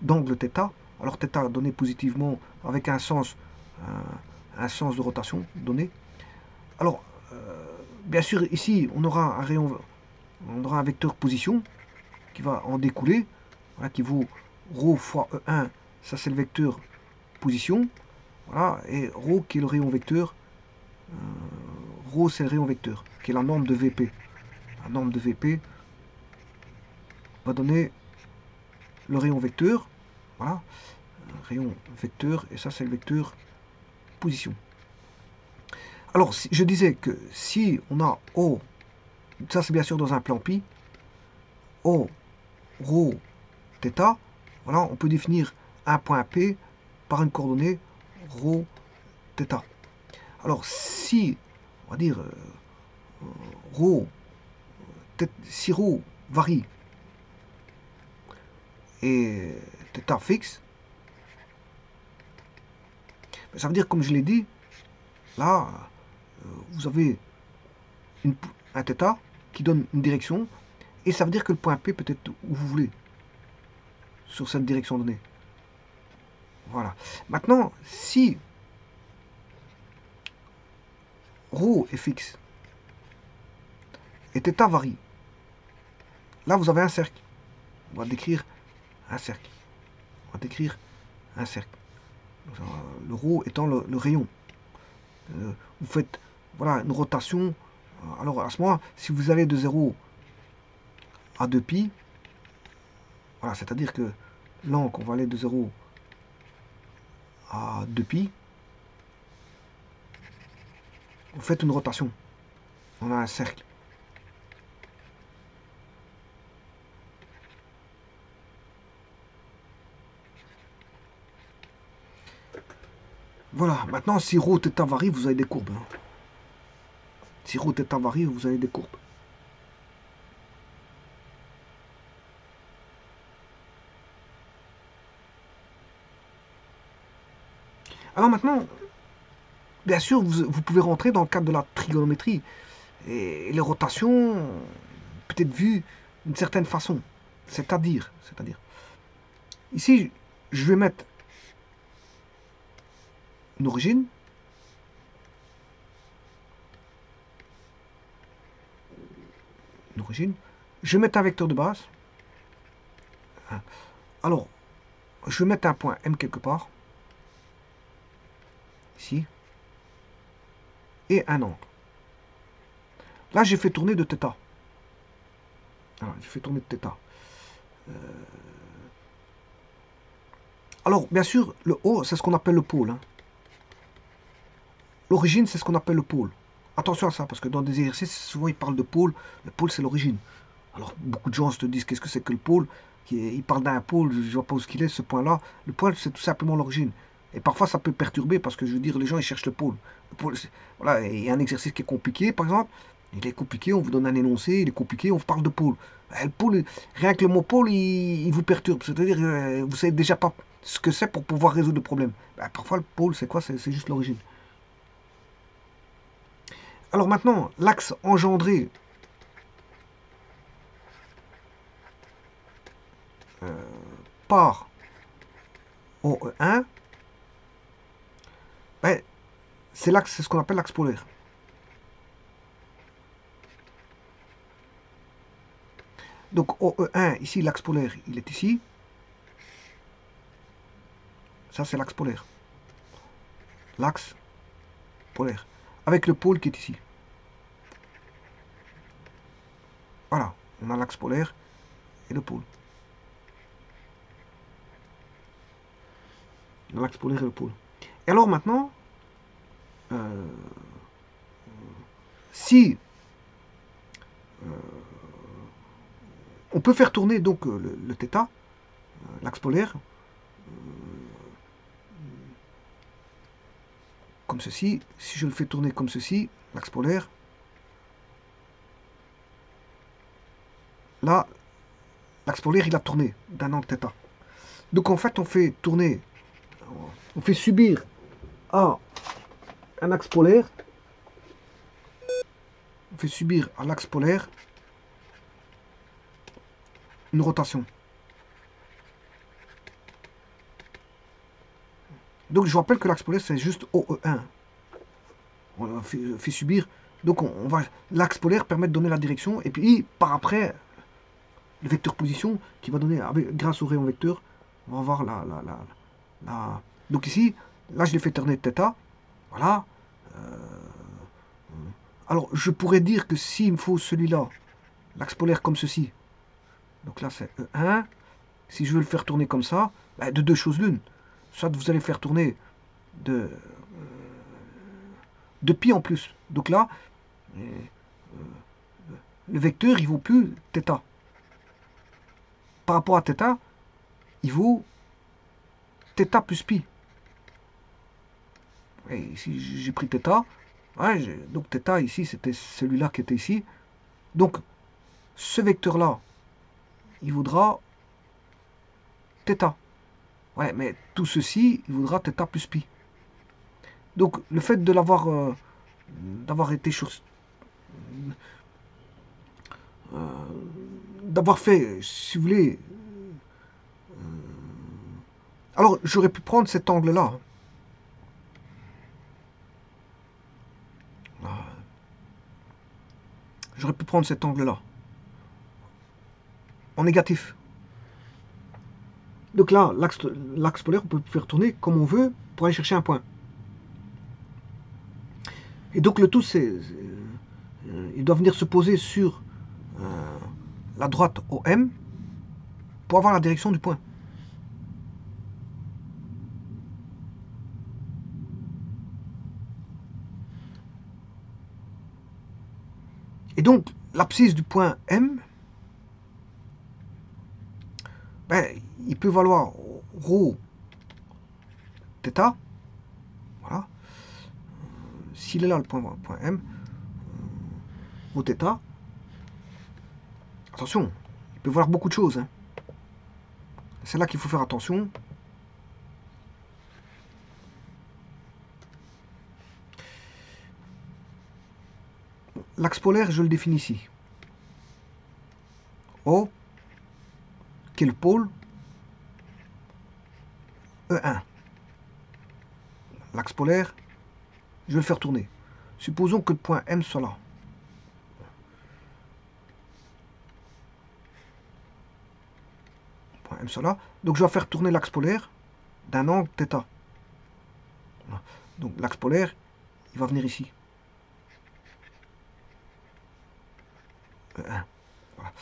d'angle θ. Alors θ donné positivement avec un sens de rotation donné. Alors, bien sûr, ici, on aura un vecteur position qui va en découler, voilà, qui vaut ρ fois E1, ça c'est le vecteur position, voilà, et ρ qui est le rayon vecteur, ρ c'est le rayon vecteur, qui est la norme de Vp. La norme de Vp va donner le rayon vecteur, voilà, rayon vecteur, et ça c'est le vecteur position. Alors, je disais que si on a O, ça c'est bien sûr dans un plan pi, O, ρ, θ, voilà, on peut définir un point P par une coordonnée ρ, θ. Alors, si, on va dire, si ρ varie et θ fixe, ça veut dire, comme je l'ai dit, là, vous avez un θ qui donne une direction, et ça veut dire que le point P peut être où vous voulez, sur cette direction donnée. Voilà. Maintenant, si ρ est fixe et θ varie, là vous avez un cercle. On va décrire un cercle. Le ρ étant le rayon. Vous faites, voilà, une rotation. Alors à ce moment, si vous allez de 0 à 2π, voilà, c'est-à-dire que l'angle, on va aller de 0 à 2π, vous faites une rotation. On a un cercle. Voilà, maintenant si ρ, θ varie, vous avez des courbes. Si ρ, θ varie, vous avez des courbes. Alors maintenant, bien sûr, vous pouvez rentrer dans le cadre de la trigonométrie. Et les rotations, peut-être vues d'une certaine façon. C'est-à-dire, ici, je vais mettre une origine. Je vais mettre un vecteur de base. Alors, je vais mettre un point M quelque part. Ici. Et un angle. Là, j'ai fait tourner de θ. Voilà, j'ai fait tourner de θ. Alors, bien sûr, le haut, c'est ce qu'on appelle le pôle. Hein. L'origine, c'est ce qu'on appelle le pôle. Attention à ça, parce que dans des exercices, souvent, ils parlent de pôle. Le pôle, c'est l'origine. Alors, beaucoup de gens se disent, qu'est-ce que c'est que le pôle? Ils parlent d'un pôle, je ne vois pas où qu'il est, ce point-là. Le pôle, c'est tout simplement l'origine. Et parfois, ça peut perturber, parce que, je veux dire, les gens, ils cherchent le pôle. Voilà, il y a un exercice qui est compliqué, par exemple. Il est compliqué, on vous donne un énoncé, il est compliqué, on vous parle de pôle. Le pôle, rien que le mot pôle, il vous perturbe. C'est-à-dire, vous ne savez déjà pas ce que c'est pour pouvoir résoudre le problème. Parfois, le pôle, c'est quoi? C'est juste l'origine. Alors maintenant, l'axe engendré par OE1, ben, c'est l'axe, c'est ce qu'on appelle l'axe polaire. Donc OE1, ici, l'axe polaire, il est ici. Ça, c'est l'axe polaire. L'axe polaire. Avec le pôle qui est ici. Voilà, on a l'axe polaire et le pôle. L'axe polaire et le pôle. Et alors maintenant, si on peut faire tourner donc le θ, l'axe polaire, comme ceci. Si je le fais tourner comme ceci, l'axe polaire, là, l'axe polaire, il a tourné d'un angle θ. Donc en fait, on fait tourner, on fait subir à un axe polaire, on fait subir à l'axe polaire une rotation. Donc je rappelle que l'axe polaire, c'est juste OE1. On fait subir. Donc on va, l'axe polaire permet de donner la direction, et puis par après, le vecteur position qui va donner, grâce au rayon vecteur, on va avoir donc ici, là je l'ai fait tourner θ. Voilà. Alors je pourrais dire que s'il me faut celui-là, l'axe polaire comme ceci, donc là c'est E1, si je veux le faire tourner comme ça, de deux choses l'une. Soit vous allez faire tourner de pi en plus. Donc là, le vecteur il vaut plus θ. Par rapport à θ, il vaut θ plus pi. Et ici j'ai pris θ. Ouais, donc θ ici c'était celui-là qui était ici. Donc ce vecteur-là, il vaudra θ. Ouais, mais tout ceci, il vaudra θ plus pi. Donc le fait de l'avoir d'avoir été d'avoir fait, si vous voulez, alors j'aurais pu prendre cet angle-là. J'aurais pu prendre cet angle-là en négatif. Donc là, l'axe polaire, on peut faire tourner comme on veut pour aller chercher un point. Et donc le tout, c'est il doit venir se poser sur la droite OM pour avoir la direction du point. Et donc, l'abscisse du point M, ben, il peut valoir ρ θ. Voilà. S'il est là, le point M, ρ θ. Attention, il peut valoir beaucoup de choses. Hein. C'est là qu'il faut faire attention. L'axe polaire, je le définis ici. O, qui est le pôle, E1. L'axe polaire, je vais le faire tourner. Supposons que le point M soit là. Point M soit là. Donc je vais faire tourner l'axe polaire d'un angle θ. Donc l'axe polaire, il va venir ici. E1. Voilà.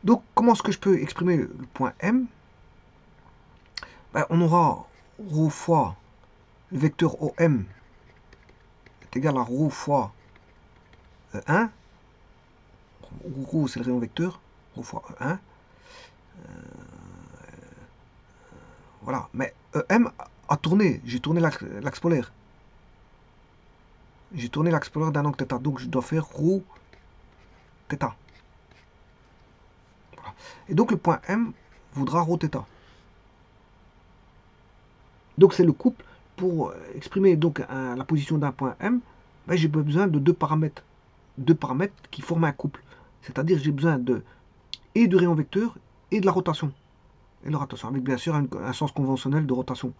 Donc comment est-ce que je peux exprimer le point M? Ben, on aura ρ fois le vecteur OM est égal à ρ fois E1. Ρ, c'est le rayon vecteur. Ρ fois E1. Voilà. Mais EM a tourné. J'ai tourné l'axe polaire. J'ai tourné l'axe polaire d'un angle θ. Donc je dois faire ρ θ. Voilà. Et donc le point M vaudra ρ θ. Donc c'est le couple. Pour exprimer donc la position d'un point M, ben, j'ai besoin de deux paramètres. Deux paramètres qui forment un couple. C'est-à-dire j'ai besoin et du rayon vecteur et de la rotation. Et la rotation, avec bien sûr un sens conventionnel de rotation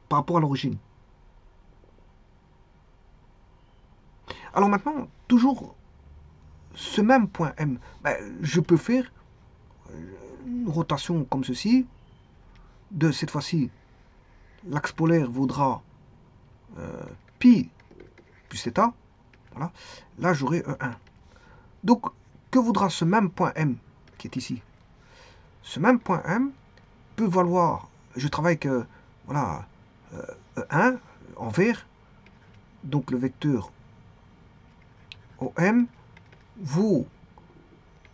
par rapport à l'origine. Alors maintenant, toujours ce même point M, ben, je peux faire une rotation comme ceci. De cette fois-ci, l'axe polaire vaudra pi plus θ. Voilà. Là, j'aurai E1. Donc, que voudra ce même point M qui est ici? Ce même point M peut valoir, je travaille avec voilà, E1 en vert, donc le vecteur OM vaut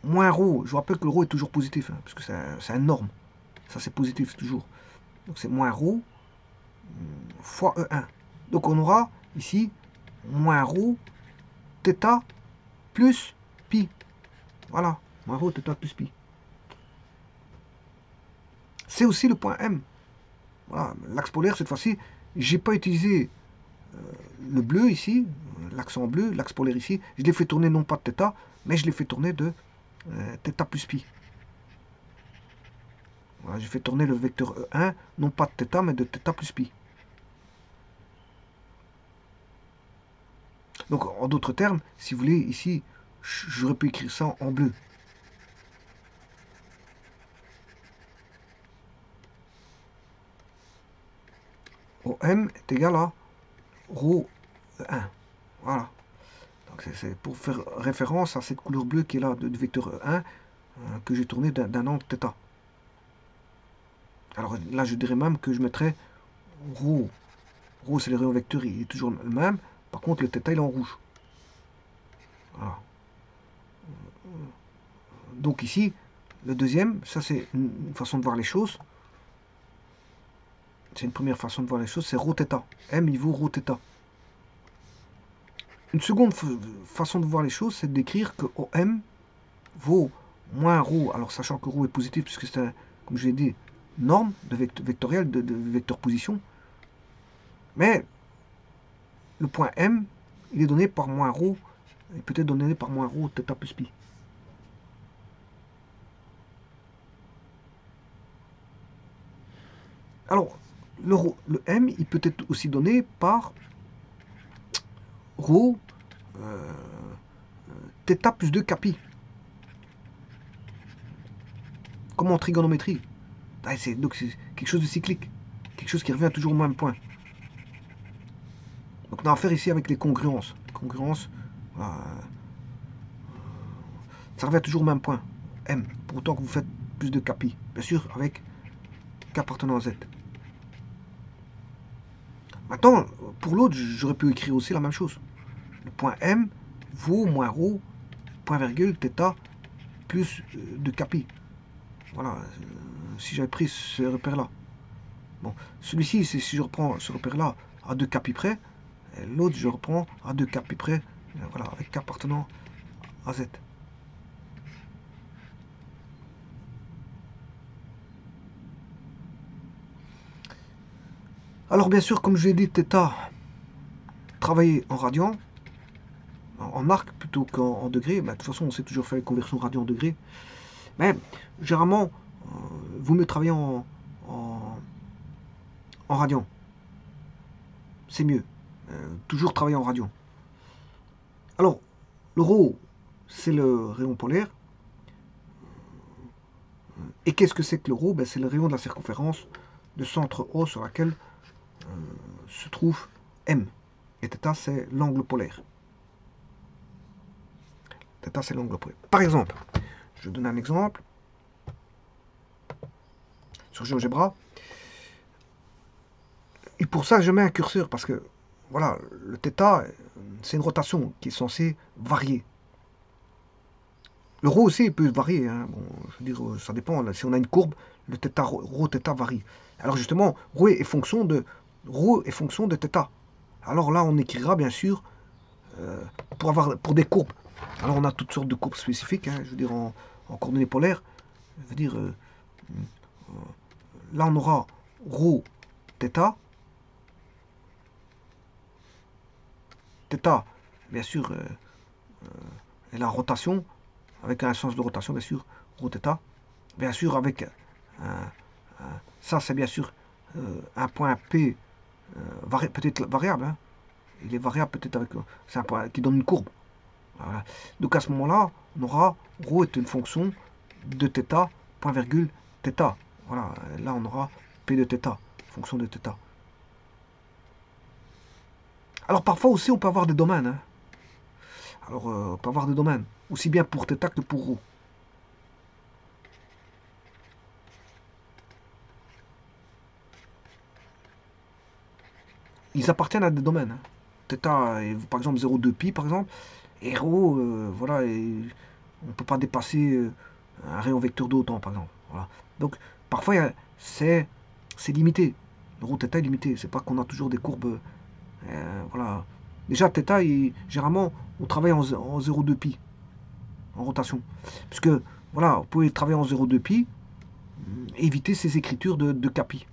moins ρ. Je vous rappelle que le ρ est toujours positif, hein, parce que c'est une norme. Ça c'est positif toujours. Donc c'est moins ρ fois E1. Donc on aura ici moins ρ θ plus pi. Voilà, moins ρ θ plus pi. C'est aussi le point M. Voilà, l'axe polaire cette fois-ci, j'ai pas utilisé le bleu ici, l'accent bleu, l'axe polaire ici. Je l'ai fait tourner non pas de θ, mais je l'ai fait tourner de θ plus pi. Voilà, j'ai fait tourner le vecteur E1, non pas de θ, mais de θ plus pi. Donc, en d'autres termes, si vous voulez, ici, j'aurais pu écrire ça en bleu. OM est égal à ρ1. Voilà. Donc, c'est pour faire référence à cette couleur bleue qui est là, de vecteur E1, que j'ai tourné d'un angle θ. Alors là, je dirais même que je mettrais ρ. ρ, c'est le rayon vecteur, il est toujours le même. Par contre, le θ, il est en rouge. Voilà. Donc ici, le deuxième, ça c'est une façon de voir les choses. C'est une première façon de voir les choses, c'est ρ θ. M, il vaut ρ θ. Une seconde façon de voir les choses, c'est d'écrire que OM vaut moins ρ. Alors sachant que ρ est positif, puisque c'est, comme je l'ai dit, norme de vectorielle, de vecteur position. Mais le point M, il est donné par moins ρ, il peut être donné par moins ρ θ plus pi. Alors, le M, il peut être aussi donné par ρ θ plus 2 capi. Comme en trigonométrie. Donc c'est quelque chose de cyclique. Quelque chose qui revient toujours au même point. Donc on a affaire ici avec les congruences. Les congruences, ça revient toujours au même point. M, pour autant que vous faites plus de capi. Bien sûr, avec K appartenant à Z. Maintenant, pour l'autre, j'aurais pu écrire aussi la même chose. Le point M vaut moins ρ, point virgule, θ, plus de capi. Voilà, si j'avais pris ce repère-là. Bon, celui-ci, si je reprends ce repère-là à 2 capi près, l'autre, je reprends à 2 capi près, voilà, avec K appartenant à Z. Alors, bien sûr, comme je l'ai dit, θ, travailler en radian, en arc plutôt qu'en degrés. De toute façon, on s'est toujours fait la conversion radian en degrés. Mais généralement, vous me travaillez en radian. C'est mieux. Toujours travailler en radian. Alors, le ρ, c'est le rayon polaire. Et qu'est-ce que c'est que le ρ? Ben, c'est le rayon de la circonférence de centre O sur laquelle se trouve M. Et θ, c'est l'angle polaire. Θ, c'est l'angle polaire. Par exemple, je donne un exemple. Sur GeoGebra. Et pour ça, je mets un curseur parce que, voilà, le θ, c'est une rotation qui est censée varier. Le ρ aussi il peut varier. Hein. Bon, je veux dire, ça dépend. Là, si on a une courbe, le θ, ρ θ varie. Alors justement, ρ est fonction de θ. Alors là, on écrira bien sûr pour des courbes. Alors on a toutes sortes de courbes spécifiques. Hein, je veux dire en coordonnées polaires. Je veux dire là on aura ρ θ. θ, bien sûr, est la rotation, avec un sens de rotation, bien sûr, ρ θ. Bien sûr, avec ça, c'est bien sûr un point P, peut-être variable. Hein. Il est variable peut-être avec. C'est un point qui donne une courbe. Voilà. Donc à ce moment-là, on aura ρ est une fonction de θ, point virgule, θ. Voilà, là on aura P de θ, fonction de θ. Alors parfois aussi on peut avoir des domaines. Hein. Alors, on peut avoir des domaines, aussi bien pour θ que pour ρ. Ils appartiennent à des domaines. Hein. Θ est par exemple 0,2 pi par exemple, et ρ, voilà, on ne peut pas dépasser un rayon vecteur d'autant par exemple. Voilà. Donc parfois c'est limité. Le ρ θ est limité. C'est pas qu'on a toujours des courbes. Voilà. Déjà θ, généralement on travaille en 0,2 pi en rotation. Parce que voilà, vous pouvez travailler en 0,2 pi, éviter ces écritures de capi.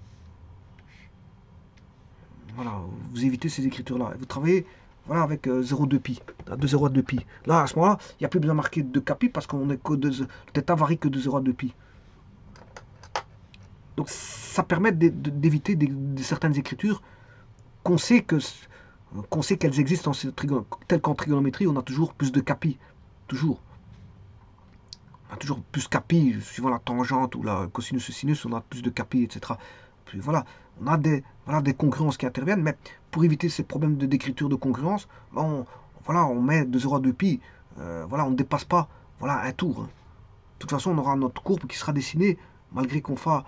Voilà, vous évitez ces écritures-là. Vous travaillez voilà, avec 0,2 pi, de 0 à 2 pi. Là, à ce moment-là, il n'y a plus besoin de marquer de capi parce qu'on est que de, le θ varie que de 0 à 2 pi. Donc ça permet d'éviter certaines écritures qu'on sait qu'elles existent, telles qu'en trigonométrie, on a toujours plus de capi. Toujours. On a toujours plus capi, suivant la tangente ou la cosinus ou sinus, on a plus de capi, etc. Puis voilà, on a des congruences qui interviennent, mais pour éviter ces problèmes d'écriture de congruence, voilà, on met de 0 à 2 pi, voilà, on ne dépasse pas voilà, un tour. Hein. De toute façon, on aura notre courbe qui sera dessinée malgré qu'on fait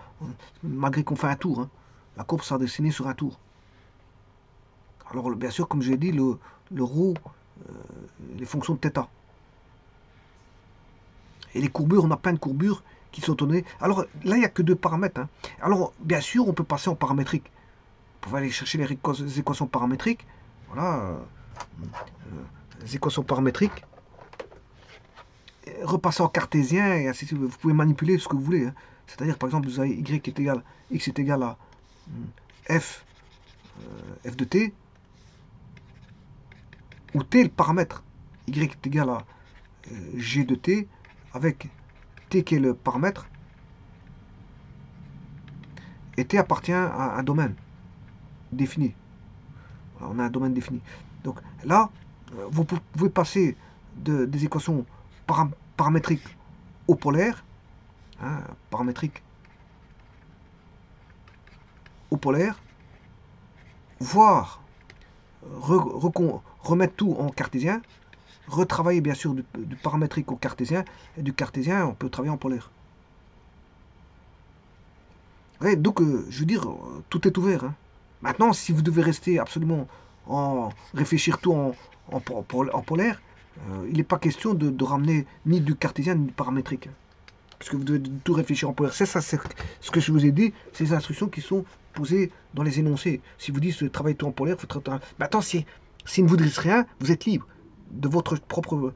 un tour. Hein. La courbe sera dessinée sur un tour. Alors, bien sûr, comme je l'ai dit, le ρ, les fonctions de θ. Et les courbures, on a plein de courbures qui sont données. Alors là, il n'y a que deux paramètres. Hein. Alors, bien sûr, on peut passer en paramétrique. On peut aller chercher les équations paramétriques. Voilà. Les équations paramétriques. Repasser en cartésien, et ainsi de suite. Vous pouvez manipuler ce que vous voulez. Hein. C'est-à-dire, par exemple, vous avez y est égal, x est égal à f de t, où t est le paramètre, y est égal à g de t, avec t qui est le paramètre, et t appartient à un domaine défini. Voilà, on a un domaine défini. Donc là, vous pouvez passer des équations paramétriques au polaire, hein, paramétriques au polaire, voire remettre tout en cartésien, retravailler bien sûr du paramétrique au cartésien, et du cartésien, on peut travailler en polaire. Ouais, donc, je veux dire, tout est ouvert. Hein. Maintenant, si vous devez rester absolument réfléchir tout en polaire, il n'est pas question de ramener ni du cartésien ni du paramétrique. Hein. Parce que vous devez tout réfléchir en polaire. C'est ça, c'est ce que je vous ai dit, c'est les instructions qui sont posées dans les énoncés. Si vous dites travaillez tout en polaire, il faut travailler. Maintenant, si ne vous dites rien, vous êtes libre de votre propre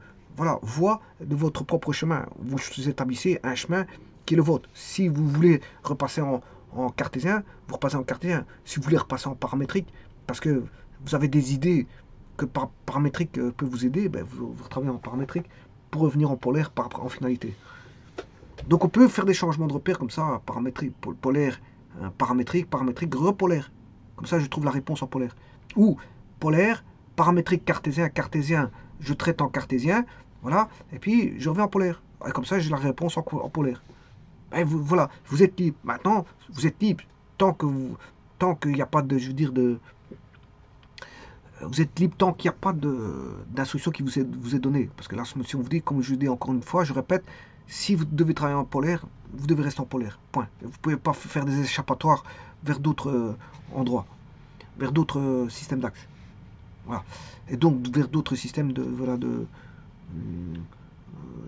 voie, de votre propre chemin. Vous établissez un chemin qui est le vôtre. Si vous voulez repasser en cartésien, vous repassez en cartésien. Si vous voulez repasser en paramétrique, parce que vous avez des idées que paramétrique peut vous aider, ben vous travaillez en paramétrique pour revenir en polaire en finalité. Donc on peut faire des changements de repères comme ça, paramétrique, polaire, paramétrique, repolaire. Comme ça je trouve la réponse en polaire. Ou polaire, paramétrique, cartésien, cartésien, je traite en cartésien, voilà, et puis je reviens en polaire. Et comme ça j'ai la réponse en polaire. Et voilà, vous êtes libre. Maintenant, vous êtes libre tant qu'il n'y a pas de, je veux dire, vous êtes libre tant qu'il n'y a pas d'instruction qui vous est donnée. Parce que là, si on vous dit, comme je dis encore une fois, je répète, si vous devez travailler en polaire, vous devez rester en polaire. Point. Vous ne pouvez pas faire des échappatoires vers d'autres endroits, vers d'autres systèmes d'axes. Voilà. Et donc vers d'autres systèmes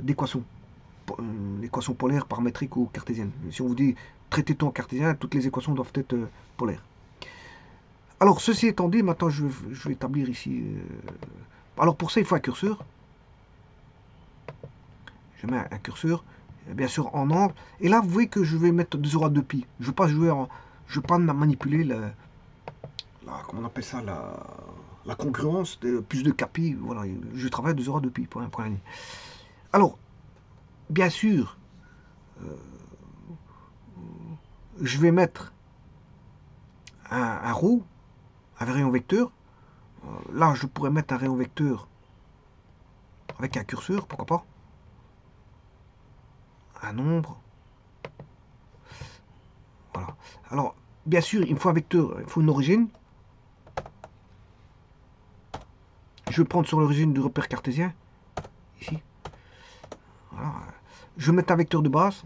d'équations. L'équation polaire, paramétrique ou cartésienne. Si on vous dit traitez tout en cartésien, toutes les équations doivent être polaires. Alors, ceci étant dit, maintenant je vais établir ici. Alors, pour ça, il faut un curseur. Je mets un curseur, bien sûr en angle. Et là, vous voyez que je vais mettre de 0 à 2 pi. Je ne veux pas jouer je veux pas manipuler comment on appelle ça, la congruence de plus de capi. Voilà, je travaille de 0 à 2 pi. Point. Alors, bien sûr, je vais mettre un ρ, un rayon vecteur. Là, je pourrais mettre un rayon vecteur avec un curseur, pourquoi pas. Un nombre. Voilà. Alors, bien sûr, il me faut un vecteur, il faut une origine. Je vais prendre sur l'origine du repère cartésien. ici. Voilà. Je vais mettre un vecteur de base.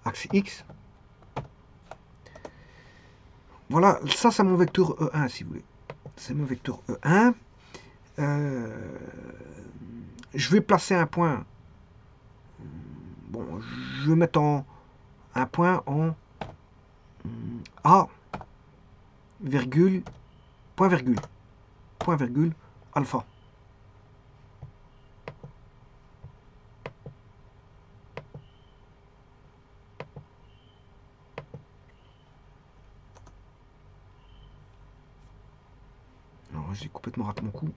Axe X. Voilà, ça c'est mon vecteur E1 si vous voulez. C'est mon vecteur E1. Je vais placer un point. Bon, je vais mettre un point en A, virgule, point virgule, alpha. Alors, j'ai complètement raté mon coup.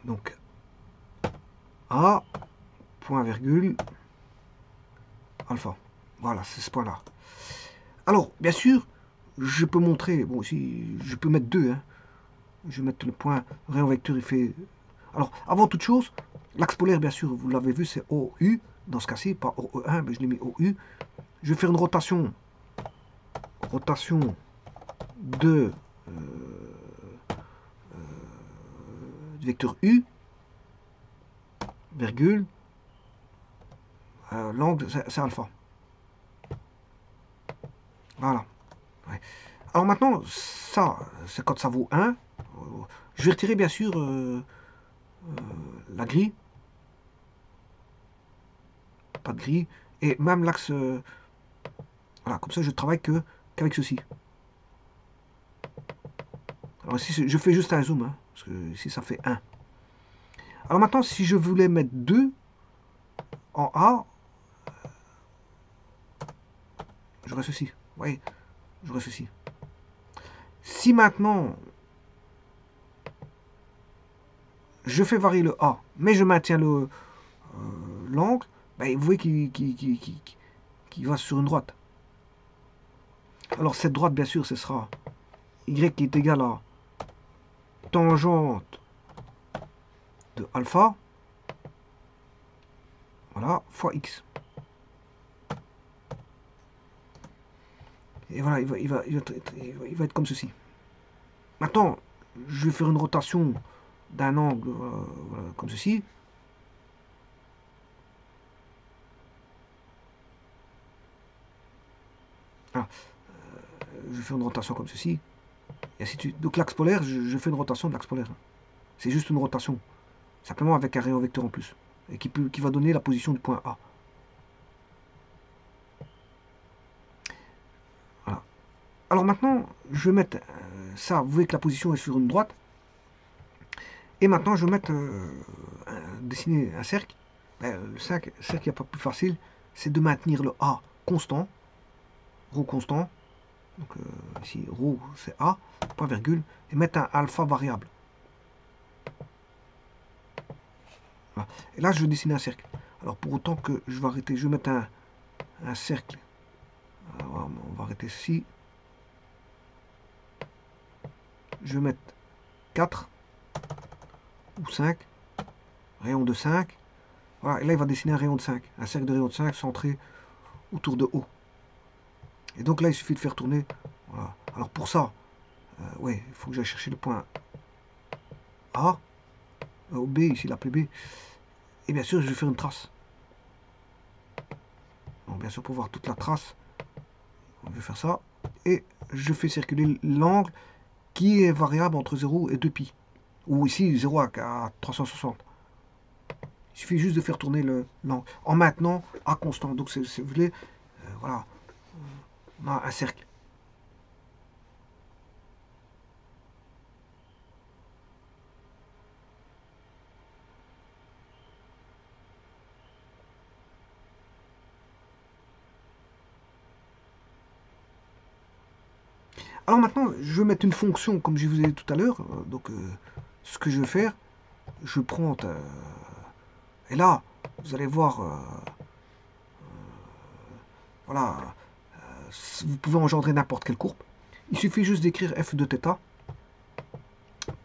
Donc, A, point virgule, alpha. Voilà, c'est ce point-là. Alors, bien sûr, je peux montrer, bon, si je peux mettre deux, hein. Je vais mettre le point rayon vecteur, il fait... Alors, avant toute chose, l'axe polaire, bien sûr, vous l'avez vu, c'est OU, dans ce cas-ci, pas OE1, mais je l'ai mis OU. Je vais faire une rotation de du vecteur U, virgule, l'angle, c'est alpha. Voilà. Ouais. Alors maintenant, ça, c'est quand ça vaut 1. Je vais retirer, bien sûr, la grille. Pas de grille. Et même l'axe... voilà, comme ça, je travaille qu'avec ceci. Alors ici, je fais juste un zoom, hein, parce que ici, ça fait 1. Alors maintenant, si je voulais mettre 2 en A, j'aurais ceci. Vous voyez, j'aurais ceci. Si maintenant, je fais varier le A, mais je maintiens l'angle, ben, vous voyez qu'il va sur une droite. Alors cette droite, bien sûr, ce sera Y qui est égal à tangente de alpha, voilà, fois X. Et voilà, il va être comme ceci. Maintenant, je vais faire une rotation d'un angle voilà, comme ceci. Ah, je fais une rotation comme ceci. Et ainsi de suite. Donc l'axe polaire, je fais une rotation de l'axe polaire. C'est juste une rotation. Simplement avec un rayon vecteur en plus. Et qui va donner la position du point A. Voilà. Alors maintenant, je vais mettre ça. Vous voyez que la position est sur une droite. Et maintenant, je vais mettre dessiner un cercle. Ben, le cercle, il n'y a pas plus facile. C'est de maintenir le A constant. Rho constant. Donc ici, rho c'est A, point virgule. Et mettre un alpha variable. Voilà. Et là, je vais dessiner un cercle. Alors pour autant que je vais arrêter, je vais mettre un cercle. Alors, on va arrêter ceci. Je vais mettre 4 ou 5. Rayon de 5. Voilà, et là, il va dessiner un rayon de 5. Un cercle de rayon de 5 centré autour de O. Et donc là, il suffit de faire tourner. Voilà. Alors pour ça, ouais, il faut que j'aille chercher le point A. B, ici, l'appelé B. Et bien sûr, je vais faire une trace. Donc, bien sûr, pour voir toute la trace, je vais faire ça. Et je fais circuler l'angle qui est variable entre 0 et 2pi. Ou ici, 0 à 360. Il suffit juste de faire tourner l'angle en maintenant à constant. Donc, si vous voulez, voilà, on a un cercle. Alors maintenant, je vais mettre une fonction, comme je vous ai dit tout à l'heure. Donc, ce que je vais faire, je prends... et là, vous allez voir... voilà, vous pouvez engendrer n'importe quelle courbe. Il suffit juste d'écrire f de θ,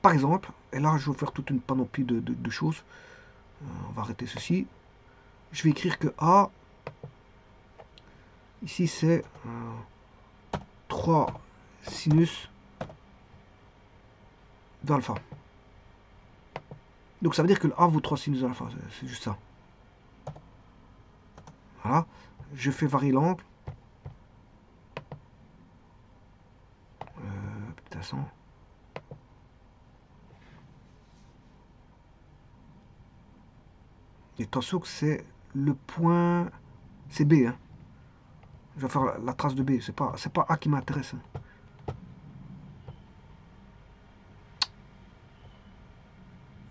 par exemple. Et là, je vais faire toute une panoplie de choses. On va arrêter ceci. Je vais écrire que A Ici, c'est 3 sinus d'alpha. Donc ça veut dire que le A vaut 3 sinus d'alpha. C'est juste ça. Voilà. Je fais varier l'angle. Petit instant. Et attention que c'est le point... C'est B. Hein. Je vais faire la trace de B. C'est pas A qui m'intéresse. Hein.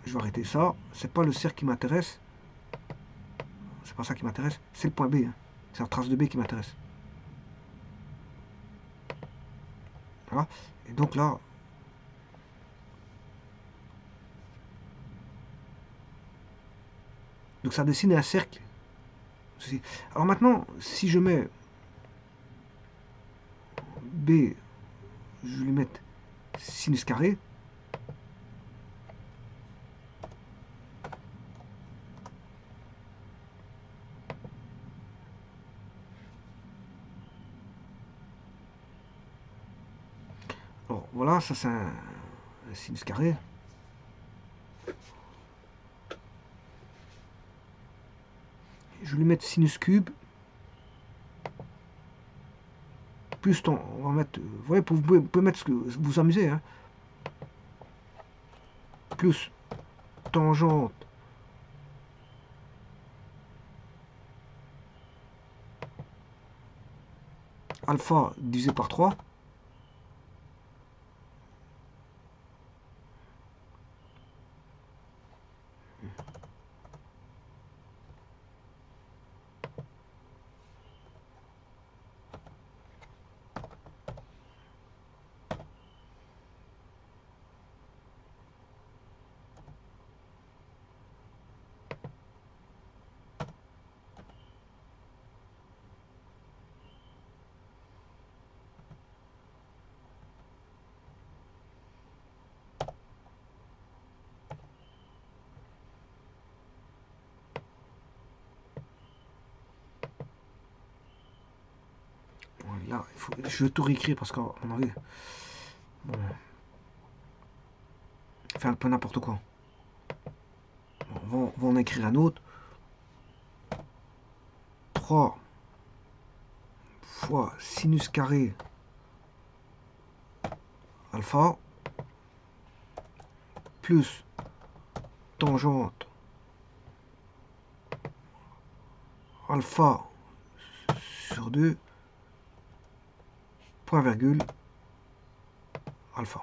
Je vais arrêter ça. C'est pas le cercle qui m'intéresse. C'est pas ça qui m'intéresse. C'est le point B. Hein. C'est la trace de B qui m'intéresse. Voilà. Et donc là... Donc ça dessine un cercle. Alors maintenant, si je mets B, je lui mets sinus carré. Alors voilà, ça c'est un sinus carré. Je vais lui mettre sinus cube. Plus ton, on va mettre, vous voyez, vous pouvez mettre ce que vous amusez, hein. Plus tangente alpha divisé par 3. Là, je vais tout réécrire parce qu'à mon avis, bon, faire un peu n'importe quoi. On va en écrire un autre. 3 fois sinus carré alpha plus tangente alpha sur 2 point virgule alpha.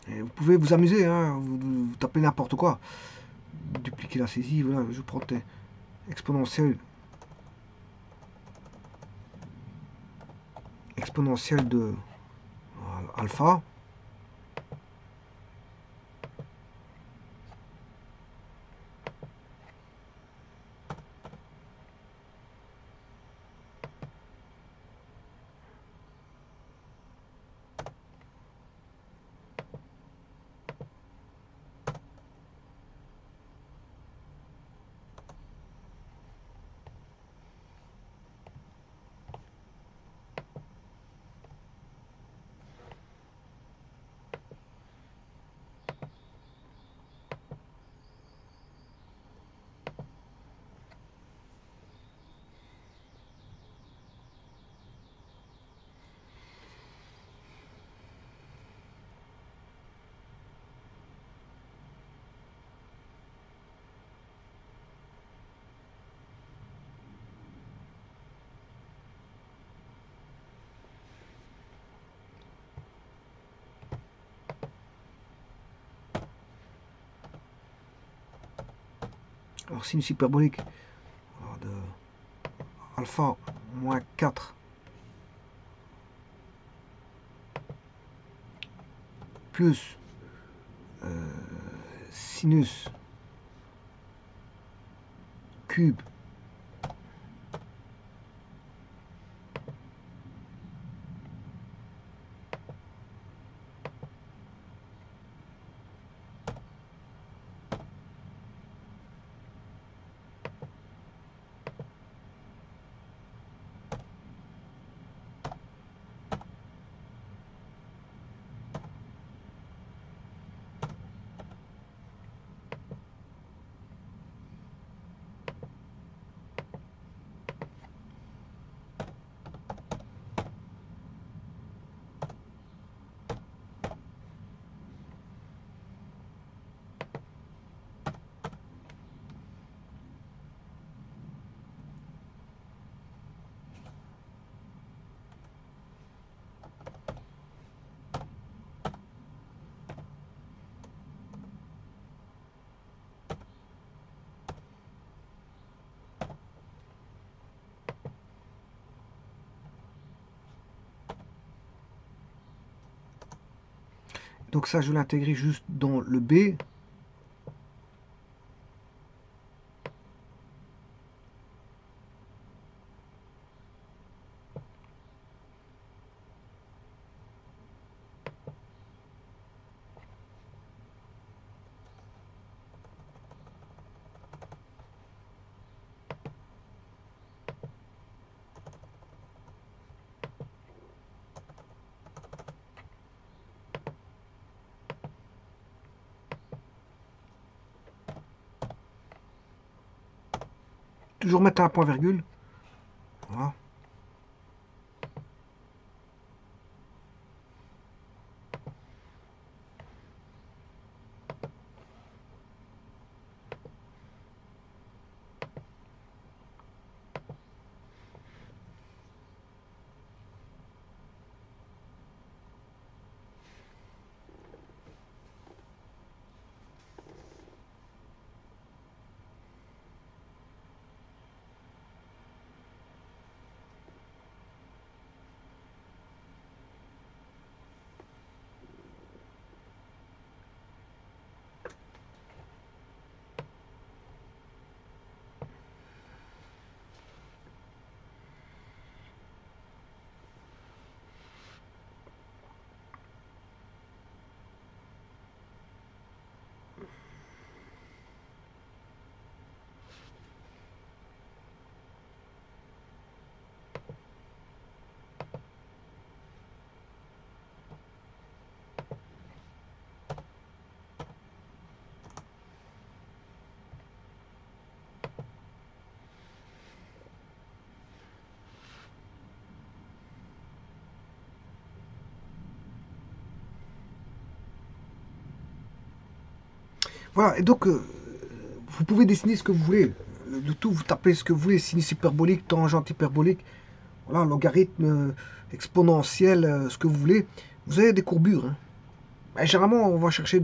Et vous pouvez vous amuser, hein, vous tapez n'importe quoi. Dupliquer la saisie, voilà, je prends exponentielle de alpha. Alors sinus hyperbolique alors, de alpha moins 4 plus sinus cube donc ça je vais l'intégrer juste dans le B. Toujours mettre un point virgule. Voilà. Voilà, et donc vous pouvez dessiner ce que vous voulez. De tout, vous tapez ce que vous voulez, sinus hyperbolique, tangente hyperbolique, voilà, logarithme, exponentiel, ce que vous voulez. Vous avez des courbures. Hein. Ben, généralement, on va chercher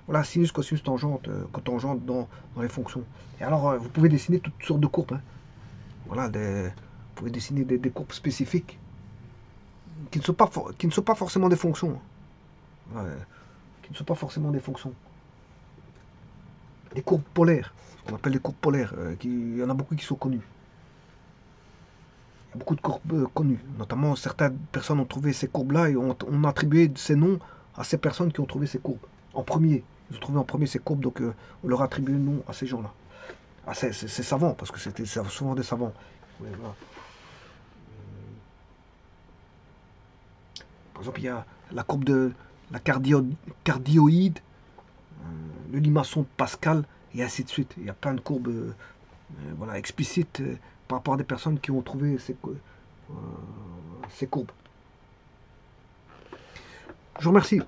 voilà, sinus, cosinus, tangente, cotangente dans les fonctions. Et alors, vous pouvez dessiner toutes sortes de courbes. Hein. Voilà, vous pouvez dessiner des courbes spécifiques qui ne sont pas forcément des fonctions. Hein. Ouais, qui ne sont pas forcément des fonctions. Des courbes polaires, ce qu'on appelle les courbes polaires, il y en a beaucoup qui sont connues. Il y a beaucoup de courbes connues, notamment certaines personnes ont trouvé ces courbes-là et ont attribué ces noms à ces personnes qui ont trouvé ces courbes. En premier, ils ont trouvé en premier ces courbes, donc on leur a attribué le nom à ces gens-là. Ah, c'est savant, parce que c'était souvent des savants. Ouais, voilà. Par exemple, il y a la courbe de la cardioïde, le limaçon de Pascal, et ainsi de suite. Il y a plein de courbes voilà, explicites par rapport à des personnes qui ont trouvé ces courbes. Je vous remercie.